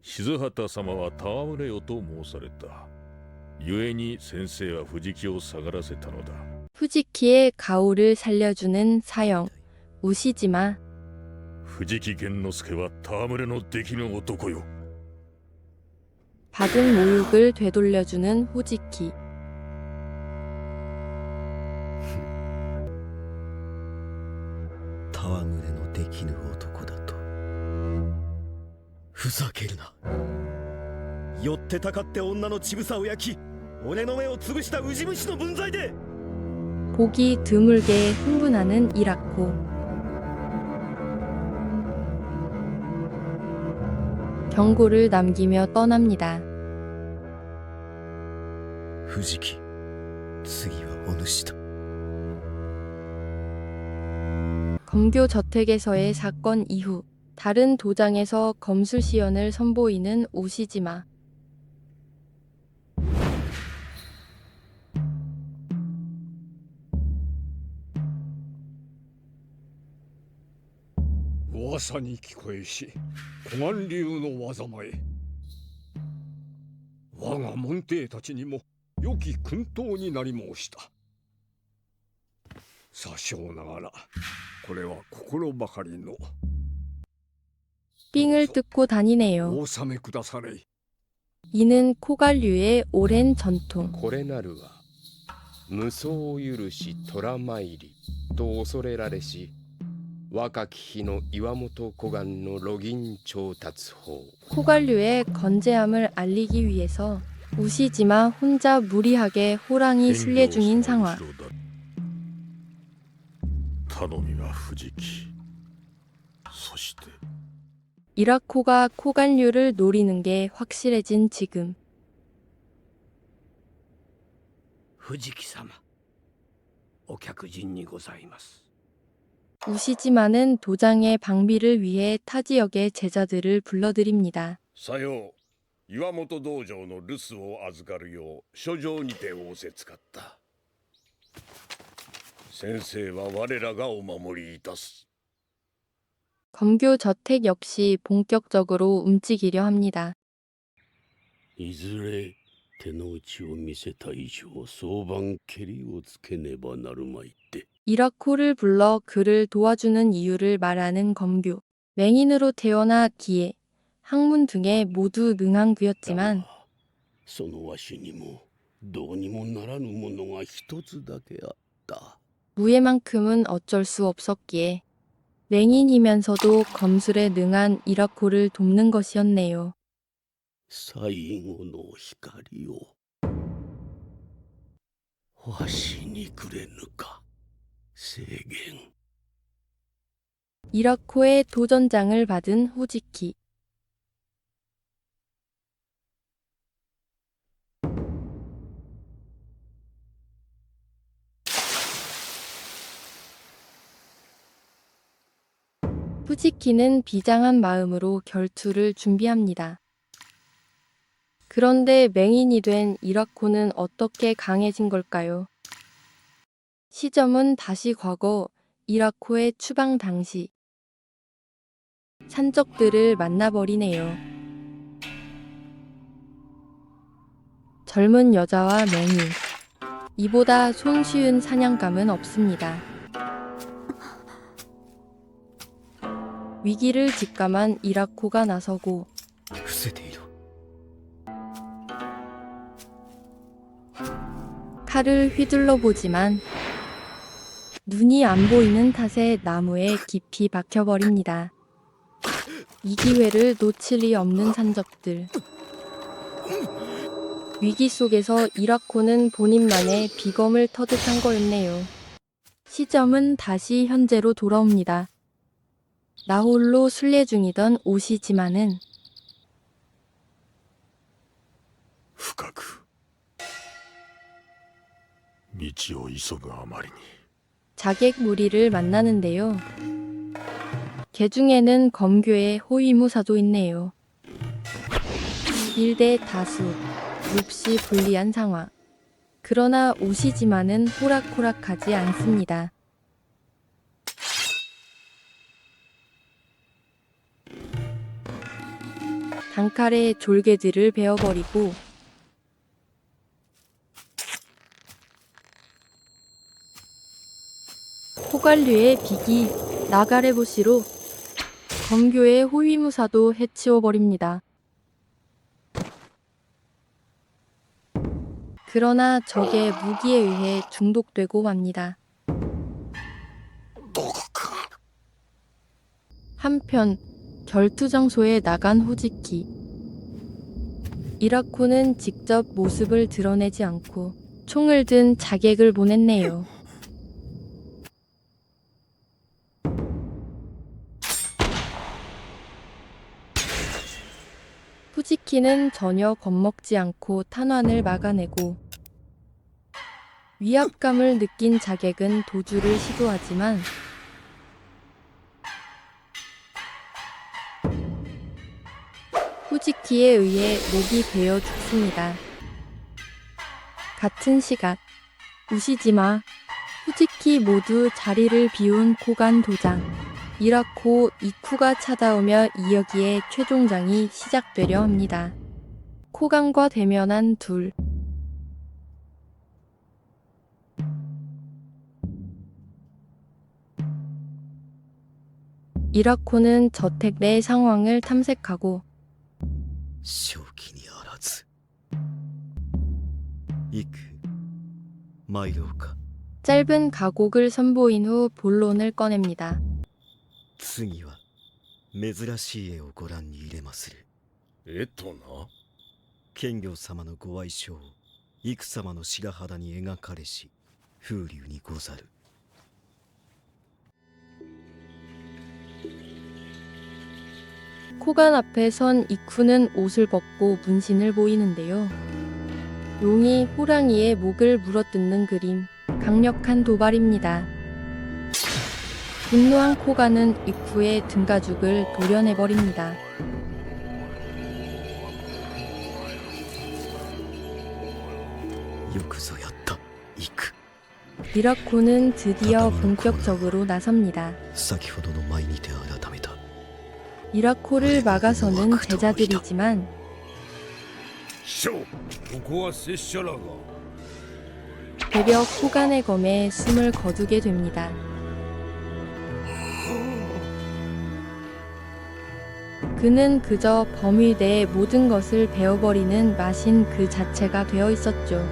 静畑様は戯れよと申された。故に先生は藤木を下がらせたのだ。 후지키의 가오를 살려주는 사형 우시지마. 藤木玄之介は戯れの出来の男よ。 받은 모욕을 되돌려주는 후지키. 戯れのできぬ男だと。ふざけるな。よってたかって女の乳房を焼き、俺の目を潰したウジ虫の分際で。 보기 드물게 흥분하는 이라코. 경고를 남기며 떠납니다. 藤木、次はお主だ。 검교 저택에서의 사건 이후 다른 도장에서 검술 시연을 선보이는 오시지마.噂に聞こえし、古岩流の技前。我が門弟たちにも良き薫陶になり申した。さしょうながら、これは心ばかりの。 삥을 뜯고 다니네요. お納めくだされ。 이는 코갈류의 오랜 전통. これなるは無双を許し虎参りと恐れられし若き日の岩本小岩のロ銀調達法 코갈류의 건재함을 알리기 위해서 우시지마 혼자 무리하게 호랑이 순례 중인 상황. 頼みは藤木。そして 이라코가 코갈류를 노리는 게 확실해진 지금. 藤木様、お客人にございます。 우시지마는 도장의 방비를 위해 타 지역의 제자들을 불러들입니다. さよう、岩本道場の留守を預かるよう書状にて仰せつかった。先生は我らがお守りいたす。 검교 저택 역시 본격적으로 움직이려 합니다. いずれ手の内を見せた以上早晩けりをつけねばなるまいって。 이라코를 불러 그를 도와주는 이유를 말하는 검교. 맹인으로 태어나 기에, 학문 등에 모두 능한 그였지만 そのわしにもどうにもならぬものが一つだけあった。 무예만큼은 어쩔 수 없었기에 맹인이면서도 검술에 능한 이라코를 돕는 것이었네요. 最後の光をわしにくれぬか。制限。 이라코의 도전장을 받은 후지키. 후지키는 비장한 마음으로 결투를 준비합니다. 그런데 맹인이 된 이라코는 어떻게 강해진 걸까요? 시점은 다시 과거 이라코의 추방 당시. 산적들을 만나버리네요. 젊은 여자와 맹인. 이보다 손쉬운 사냥감은 없습니다. 위기를 직감한 이라코가 나서고 칼을 휘둘러 보지만 눈이 안 보이는 탓에 나무에 깊이 박혀버립니다. 이 기회를 놓칠 리 없는 산적들. 위기 속에서 이라코는 본인만의 비검을 터득한 거였네요. 시점은 다시 현재로 돌아옵니다. 나홀로 순례 중이던 오시지마는 深く道を急ぐあまりに 자객 무리를 만나는데요. 개 중에는 검교의 호위무사도 있네요. 1대 다수, 몹시 불리한 상황. 그러나 오시지마는 호락호락하지 않습니다. 단칼에 졸개들을 베어버리고 호갈류의 비기 나가레보시로 검교의 호위무사도 해치워버립니다. 그러나 적의 무기에 의해 중독되고 맙니다. 한편 결투 장소에 나간 후지키. 이라코는 직접 모습을 드러내지 않고 총을 든 자객을 보냈네요. 후지키는 전혀 겁먹지 않고 탄환을 막아내고 위압감을 느낀 자객은 도주를 시도하지만 후지키에 의해 목이 베어 죽습니다. 같은 시각 우시지마, 후지키 모두 자리를 비운 코간 도장. 이라코 이쿠가 찾아오며 이여기의 최종장이 시작되려 합니다. 코간과 대면한 둘. 이라코는 저택 내 상황을 탐색하고 正気にあらず行く参ろうか 짧은 가곡을 선보인 후 본론을 꺼냅니다. 次は珍しい絵をご覧に入れまする。絵とな。剣行様のご愛称を幾様の白肌に描かれし風流にござる。 코간 앞에 선 이쿠는 옷을 벗고 문신을 보이는데요. 용이 호랑이의 목을 물어뜯는 그림, 강력한 도발입니다. 분노한 코간은 이쿠의 등가죽을 도려내버립니다. 이라코는 드디어 본격적으로 나섭니다. 이라코를 막아서는 제자들이지만 대벽 코간의 검에 숨을 거두게 됩니다. 그는 그저 범위대의 모든 것을 베어버리는 마신 그 자체가 되어 있었죠.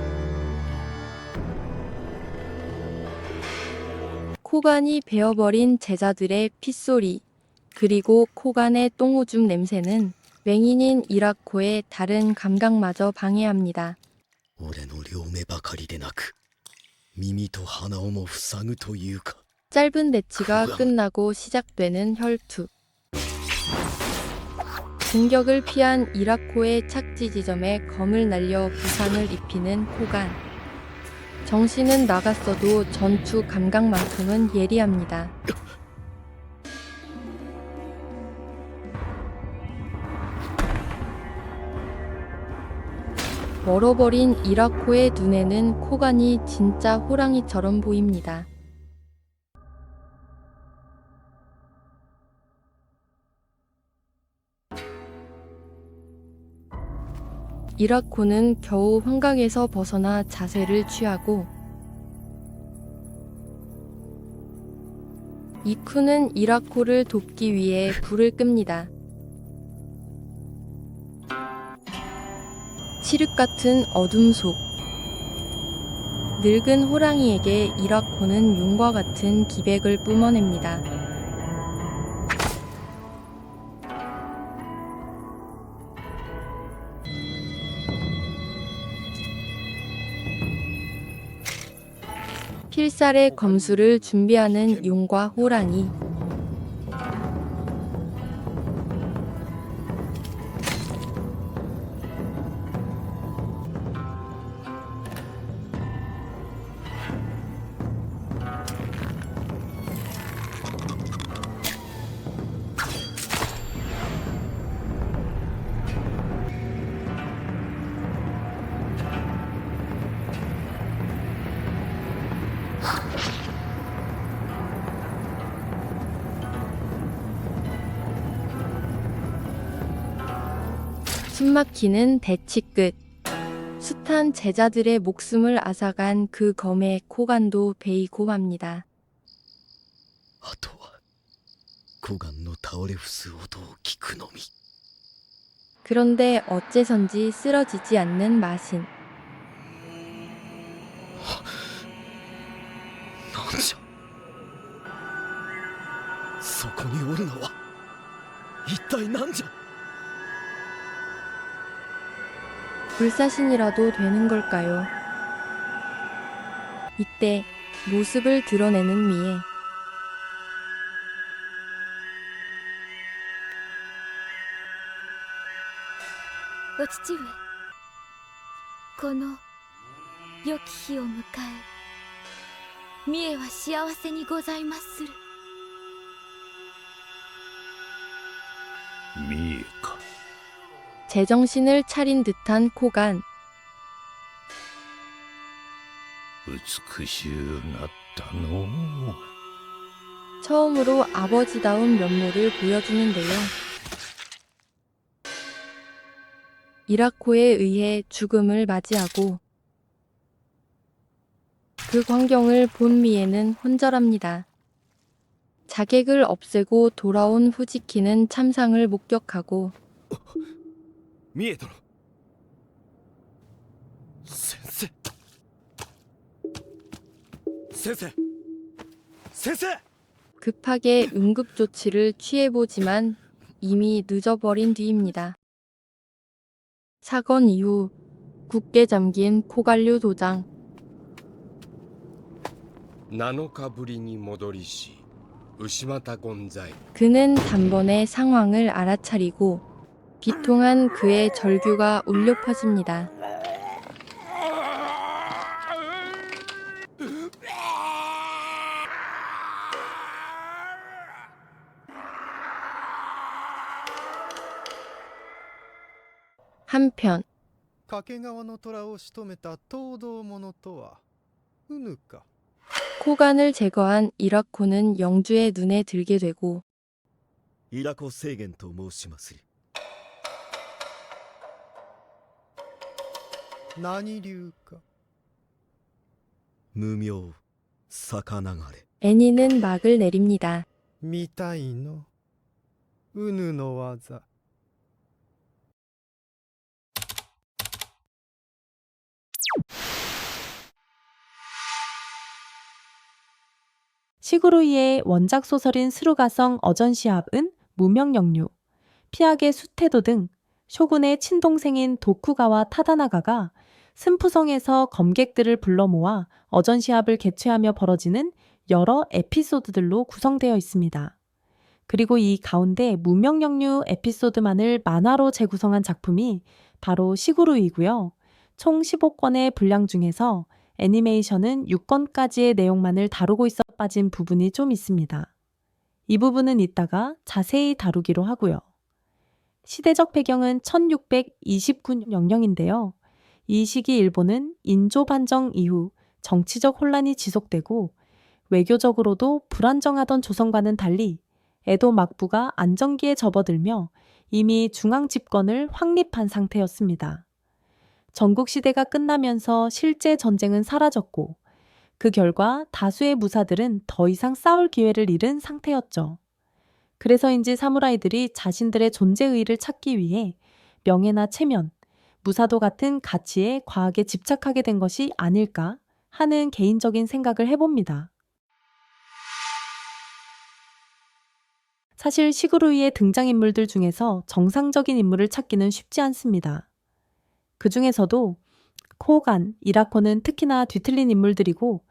코간이 베어버린 제자들의 핏소리, 그리고 코간의 똥오줌 냄새는 맹인인 이라코의 다른 감각마저 방해합니다. 俺の両目ばかりでなく耳と鼻をも塞ぐというか 짧은 대치가 끝나고 시작되는 혈투. 공격을 피한 이라코의 착지 지점에 검을 날려 부상을 입히는 코간. 정신은 나갔어도 전투 감각만큼은 예리합니다. 멀어버린 이라코의 눈에는 코간이 진짜 호랑이처럼 보입니다. 이라코는 겨우 환각에서 벗어나 자세를 취하고 이쿠는 이라코를 돕기 위해 불을 끕니다. 칠흑 같은 어둠 속 늙은 호랑이에게 이라코는 용과 같은 기백을 뿜어냅니다. 필살의 검수를 준비하는 용과 호랑이. 숨막히는 대치 끝. 숱한 제자들의 목숨을 앗아간 그 검에 코간도 베이고 맙니다. あとはコガンの倒れ伏す音を聞くのみ。 그런데 어째선지 쓰러지지 않는 마신. なんじゃそこにおるのは一体なんじゃ。 불사신이라도 되는 걸까요? 이때 모습을 드러내는 미에お父上、この良き日を迎え、三重は幸せにございまする。 미에까. 제정신을 차린 듯한 코간. 美しゅうなったのう。 처음으로 아버지다운 면모를 보여주는데요. 이라코에 의해 죽음을 맞이하고 그 광경을 본 미에는 혼절합니다. 자객을 없애고 돌아온 후지키는 참상을 목격하고 見えたろ先生先生先生 급하게 응급조치를 취해보지만 이미 늦어버린 뒤입니다. 사건 이후 굳게 잠긴 코갈류 도장. 7日ぶりに戻りし牛俣権在 그는 단번에 상황을 알아차리고 비통한 그의 절규가 울려 퍼집니다. 한편 掛川の虎を仕留めた東道者とはウヌか。 코간을 제거한 이라코는 영주의 눈에 들게 되고 イラコ制限と申しまする。何流か。無名逆流れ。 애니는 막을 내립니다. 見たいのウヌの技。 시구루이의 원작 소설인 스루가성 어전시합은 무명영류, 피악의 수테도 등 쇼군의 친동생인 도쿠가와 타다나가가 승푸성에서 검객들을 불러 모아 어전시합을 개최하며 벌어지는 여러 에피소드들로 구성되어 있습니다. 그리고 이 가운데 무명영류 에피소드만을 만화로 재구성한 작품이 바로 시구루이고요. 총 15권의 분량 중에서 애니메이션은 6권까지의 내용만을 다루고 있어 빠진 부분이 좀 있습니다. 이 부분은 이따가 자세히 다루기로 하고요. 시대적 배경은 1629년경인데요. 이 시기 일본은 인조 반정 이후 정치적 혼란이 지속되고 외교적으로도 불안정하던 조선과는 달리 에도 막부가 안정기에 접어들며 이미 중앙 집권을 확립한 상태였습니다. 전국시대가 끝나면서 실제 전쟁은 사라졌고 그 결과 다수의 무사들은 더 이상 싸울 기회를 잃은 상태였죠. 그래서인지 사무라이들이 자신들의 존재의의를 찾기 위해 명예나 체면, 무사도 같은 가치에 과하게 집착하게 된 것이 아닐까 하는 개인적인 생각을 해봅니다. 사실 시구루이의 등장인물들 중에서 정상적인 인물을 찾기는 쉽지 않습니다. 그 중에서도 코간, 이라코는 특히나 뒤틀린 인물들이고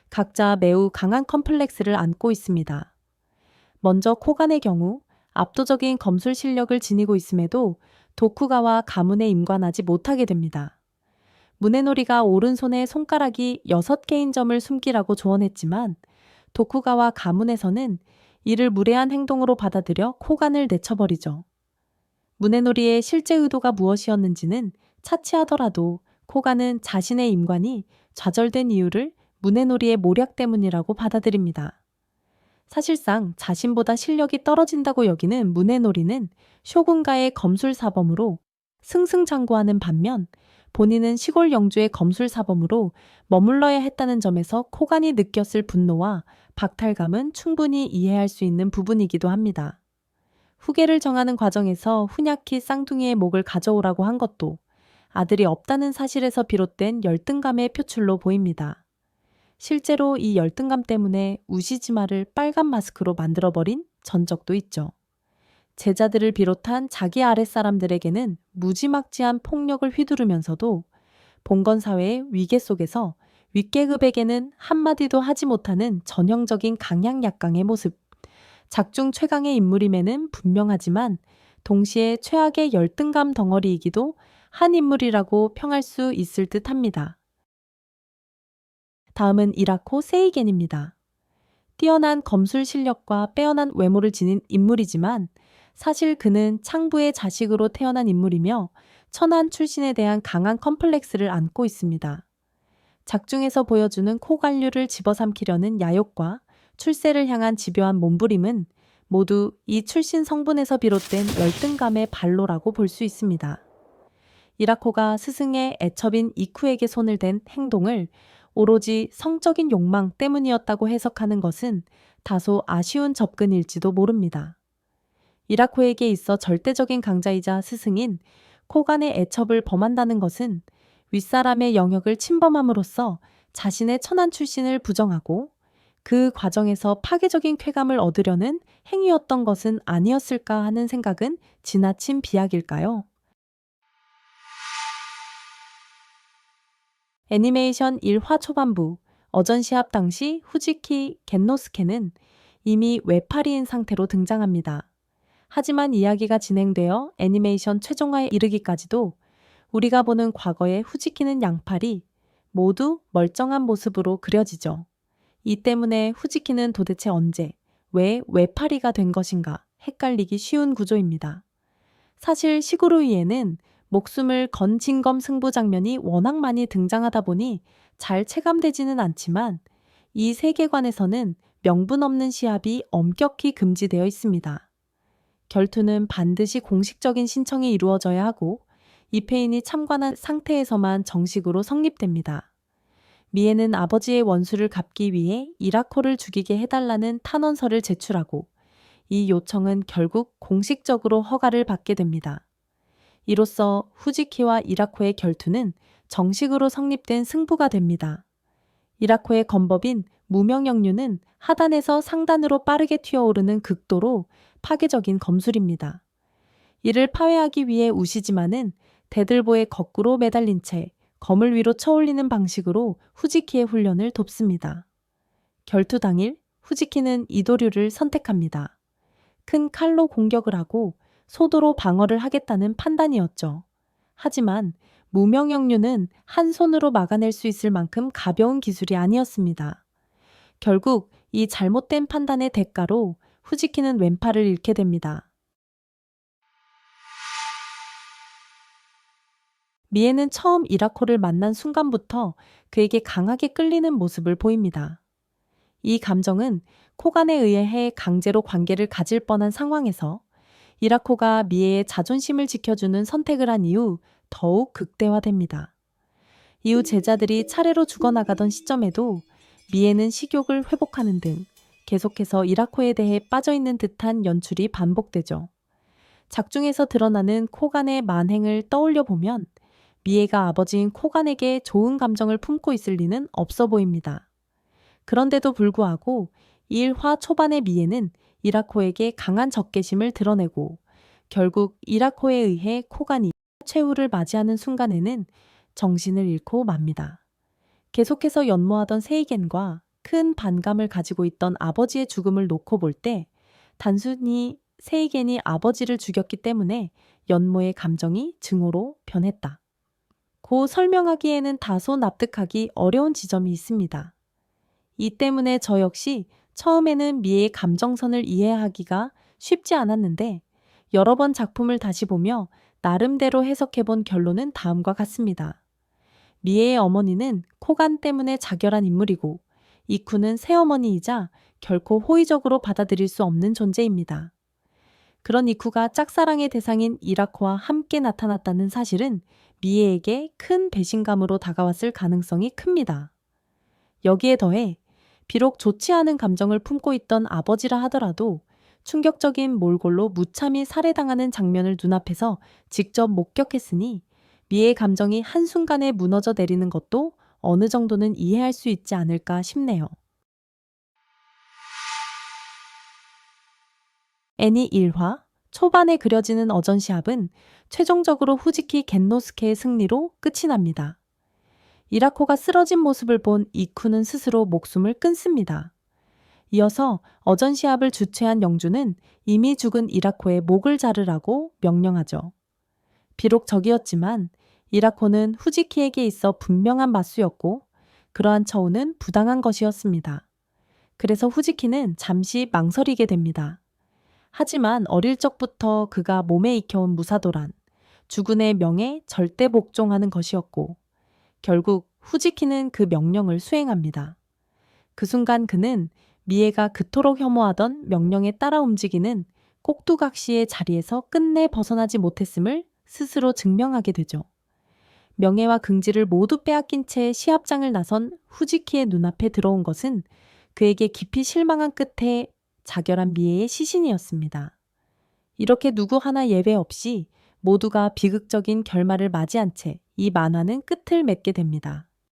각자 매우 강한 컴플렉스를 안고 있습니다. 먼저 코간의 경우 압도적인 검술 실력을 지니고 있음에도 도쿠가와 가문에 임관하지 못하게 됩니다. 무네노리가 오른손에 손가락이 6개인 점을 숨기라고 조언했지만 도쿠가와 가문에서는 이를 무례한 행동으로 받아들여 코간을 내쳐버리죠. 무네노리의 실제 의도가 무엇이었는지는 차치하더라도 코간은 자신의 임관이 좌절된 이유를 무네노리의 모략 때문이라고 받아들입니다. 사실상 자신보다 실력이 떨어진다고 여기는 무네노리는 쇼군가의 검술사범으로 승승장구하는 반면 본인은 시골 영주의 검술사범으로 머물러야 했다는 점에서 코간이 느꼈을 분노와 박탈감은 충분히 이해할 수 있는 부분이기도 합니다. 후계를 정하는 과정에서 후냐키 쌍둥이의 목을 가져오라고 한 것도 아들이 없다는 사실에서 비롯된 열등감의 표출로 보입니다. 실제로 이 열등감 때문에 우시지마를 빨간 마스크로 만들어버린 전적도 있죠. 제자들을 비롯한 자기 아랫사람들에게는 무지막지한 폭력을 휘두르면서도 봉건사회의 위계 속에서 윗계급에게는 한마디도 하지 못하는 전형적인 강약약강의 모습. 작중 최강의 인물임에는 분명하지만 동시에 최악의 열등감 덩어리이기도 한 인물이라고 평할 수 있을 듯합니다. 다음은 이라코 세이겐입니다. 뛰어난 검술 실력과 빼어난 외모를 지닌 인물이지만 사실 그는 창부의 자식으로 태어난 인물이며 천한 출신에 대한 강한 컴플렉스를 안고 있습니다. 작중에서 보여주는 코관류를 집어삼키려는 야욕과 출세를 향한 집요한 몸부림은 모두 이 출신 성분에서 비롯된 열등감의 발로라고 볼 수 있습니다. 이라코가 스승의 애첩인 이쿠에게 손을 댄 행동을 오로지 성적인 욕망 때문이었다고 해석하는 것은 다소 아쉬운 접근일지도 모릅니다. 이라코에게 있어 절대적인 강자이자 스승인 코간의 애첩을 범한다는 것은 윗사람의 영역을 침범함으로써 자신의 천한 출신을 부정하고 그 과정에서 파괴적인 쾌감을 얻으려는 행위였던 것은 아니었을까 하는 생각은 지나친 비약일까요? 애니메이션 1화 초반부 어전시합 당시 후지키 겐노스케는 이미 외파리인 상태로 등장합니다. 하지만 이야기가 진행되어 애니메이션 최종화에 이르기까지도 우리가 보는 과거의 후지키는 양팔이 모두 멀쩡한 모습으로 그려지죠. 이 때문에 후지키는 도대체 언제, 왜 외파리가 된 것인가 헷갈리기 쉬운 구조입니다. 사실 시구루이에는 목숨을 건 진검 승부 장면이 워낙 많이 등장하다 보니 잘 체감되지는 않지만 이 세계관에서는 명분 없는 시합이 엄격히 금지되어 있습니다. 결투는 반드시 공식적인 신청이 이루어져야 하고 이페인이 참관한 상태에서만 정식으로 성립됩니다. 미에는 아버지의 원수를 갚기 위해 이라코를 죽이게 해달라는 탄원서를 제출하고 이 요청은 결국 공식적으로 허가를 받게 됩니다. 이로써 후지키와 이라코의 결투는 정식으로 성립된 승부가 됩니다. 이라코의 건법인 무명영류는 하단에서 상단으로 빠르게 튀어오르는 극도로 파괴적인 검술입니다. 이를 파괴하기 위해 우시지마는 대들보에 거꾸로 매달린 채 검을 위로 쳐올리는 방식으로 후지키의 훈련을 돕습니다. 결투 당일 후지키는 이도류를 선택합니다. 큰 칼로 공격을 하고 소도로 방어를 하겠다는 판단이었죠. 하지만 무명영류는 한 손으로 막아낼 수 있을 만큼 가벼운 기술이 아니었습니다. 결국 이 잘못된 판단의 대가로 후지키는 왼팔을 잃게 됩니다. 미에는 처음 이라코를 만난 순간부터 그에게 강하게 끌리는 모습을 보입니다. 이 감정은 코간에 의해 강제로 관계를 가질 뻔한 상황에서 이라코가 미에의 자존심을 지켜주는 선택을 한 이후 더욱 극대화됩니다. 이후 제자들이 차례로 죽어나가던 시점에도 미에는 식욕을 회복하는 등 계속해서 이라코에 대해 빠져있는 듯한 연출이 반복되죠. 작중에서 드러나는 코간의 만행을 떠올려 보면 미에가 아버지인 코간에게 좋은 감정을 품고 있을 리는 없어 보입니다. 그런데도 불구하고 1화 초반의 미에는 이라코에게 강한 적개심을 드러내고 결국 이라코에 의해 코간이 최후를 맞이하는 순간에는 정신을 잃고 맙니다. 계속해서 연모하던 세이겐과 큰 반감을 가지고 있던 아버지의 죽음을 놓고 볼 때 단순히 세이겐이 아버지를 죽였기 때문에 연모의 감정이 증오로 변했다. 고 설명하기에는 다소 납득하기 어려운 지점이 있습니다. 이 때문에 저 역시 처음에는 미에의 감정선을 이해하기가 쉽지 않았는데 여러 번 작품을 다시 보며 나름대로 해석해본 결론은 다음과 같습니다. 미에의 어머니는 코간 때문에 자결한 인물이고 이쿠는 새어머니이자 결코 호의적으로 받아들일 수 없는 존재입니다. 그런 이쿠가 짝사랑의 대상인 이라코와 함께 나타났다는 사실은 미에에게 큰 배신감으로 다가왔을 가능성이 큽니다. 여기에 더해 비록 좋지 않은 감정을 품고 있던 아버지라 하더라도 충격적인 몰골로 무참히 살해당하는 장면을 눈앞에서 직접 목격했으니 미에의 감정이 한순간에 무너져 내리는 것도 어느 정도는 이해할 수 있지 않을까 싶네요. 애니 1화 초반에 그려지는 어전 시합은 최종적으로 후지키 겐노스케의 승리로 끝이 납니다. 이라코가 쓰러진 모습을 본 이쿠는 스스로 목숨을 끊습니다. 이어서 어전 시합을 주최한 영주는 이미 죽은 이라코의 목을 자르라고 명령하죠. 비록 적이었지만 이라코는 후지키에게 있어 분명한 맞수였고 그러한 처우는 부당한 것이었습니다. 그래서 후지키는 잠시 망설이게 됩니다. 하지만 어릴 적부터 그가 몸에 익혀온 무사도란, 주군의 명에 절대 복종하는 것이었고 결국 후지키는 그 명령을 수행합니다. 그 순간 그는 미에가 그토록 혐오하던 명령에 따라 움직이는 꼭두각시의 자리에서 끝내 벗어나지 못했음을 스스로 증명하게 되죠. 명예와 긍지를 모두 빼앗긴 채 시합장을 나선 후지키의 눈앞에 들어온 것은 그에게 깊이 실망한 끝에 자결한 미에의 시신이었습니다. 이렇게 누구 하나 예외 없이 모두가 비극적인 결말을 맞이한 채 이 만화는 끝을 맺게 됩니다.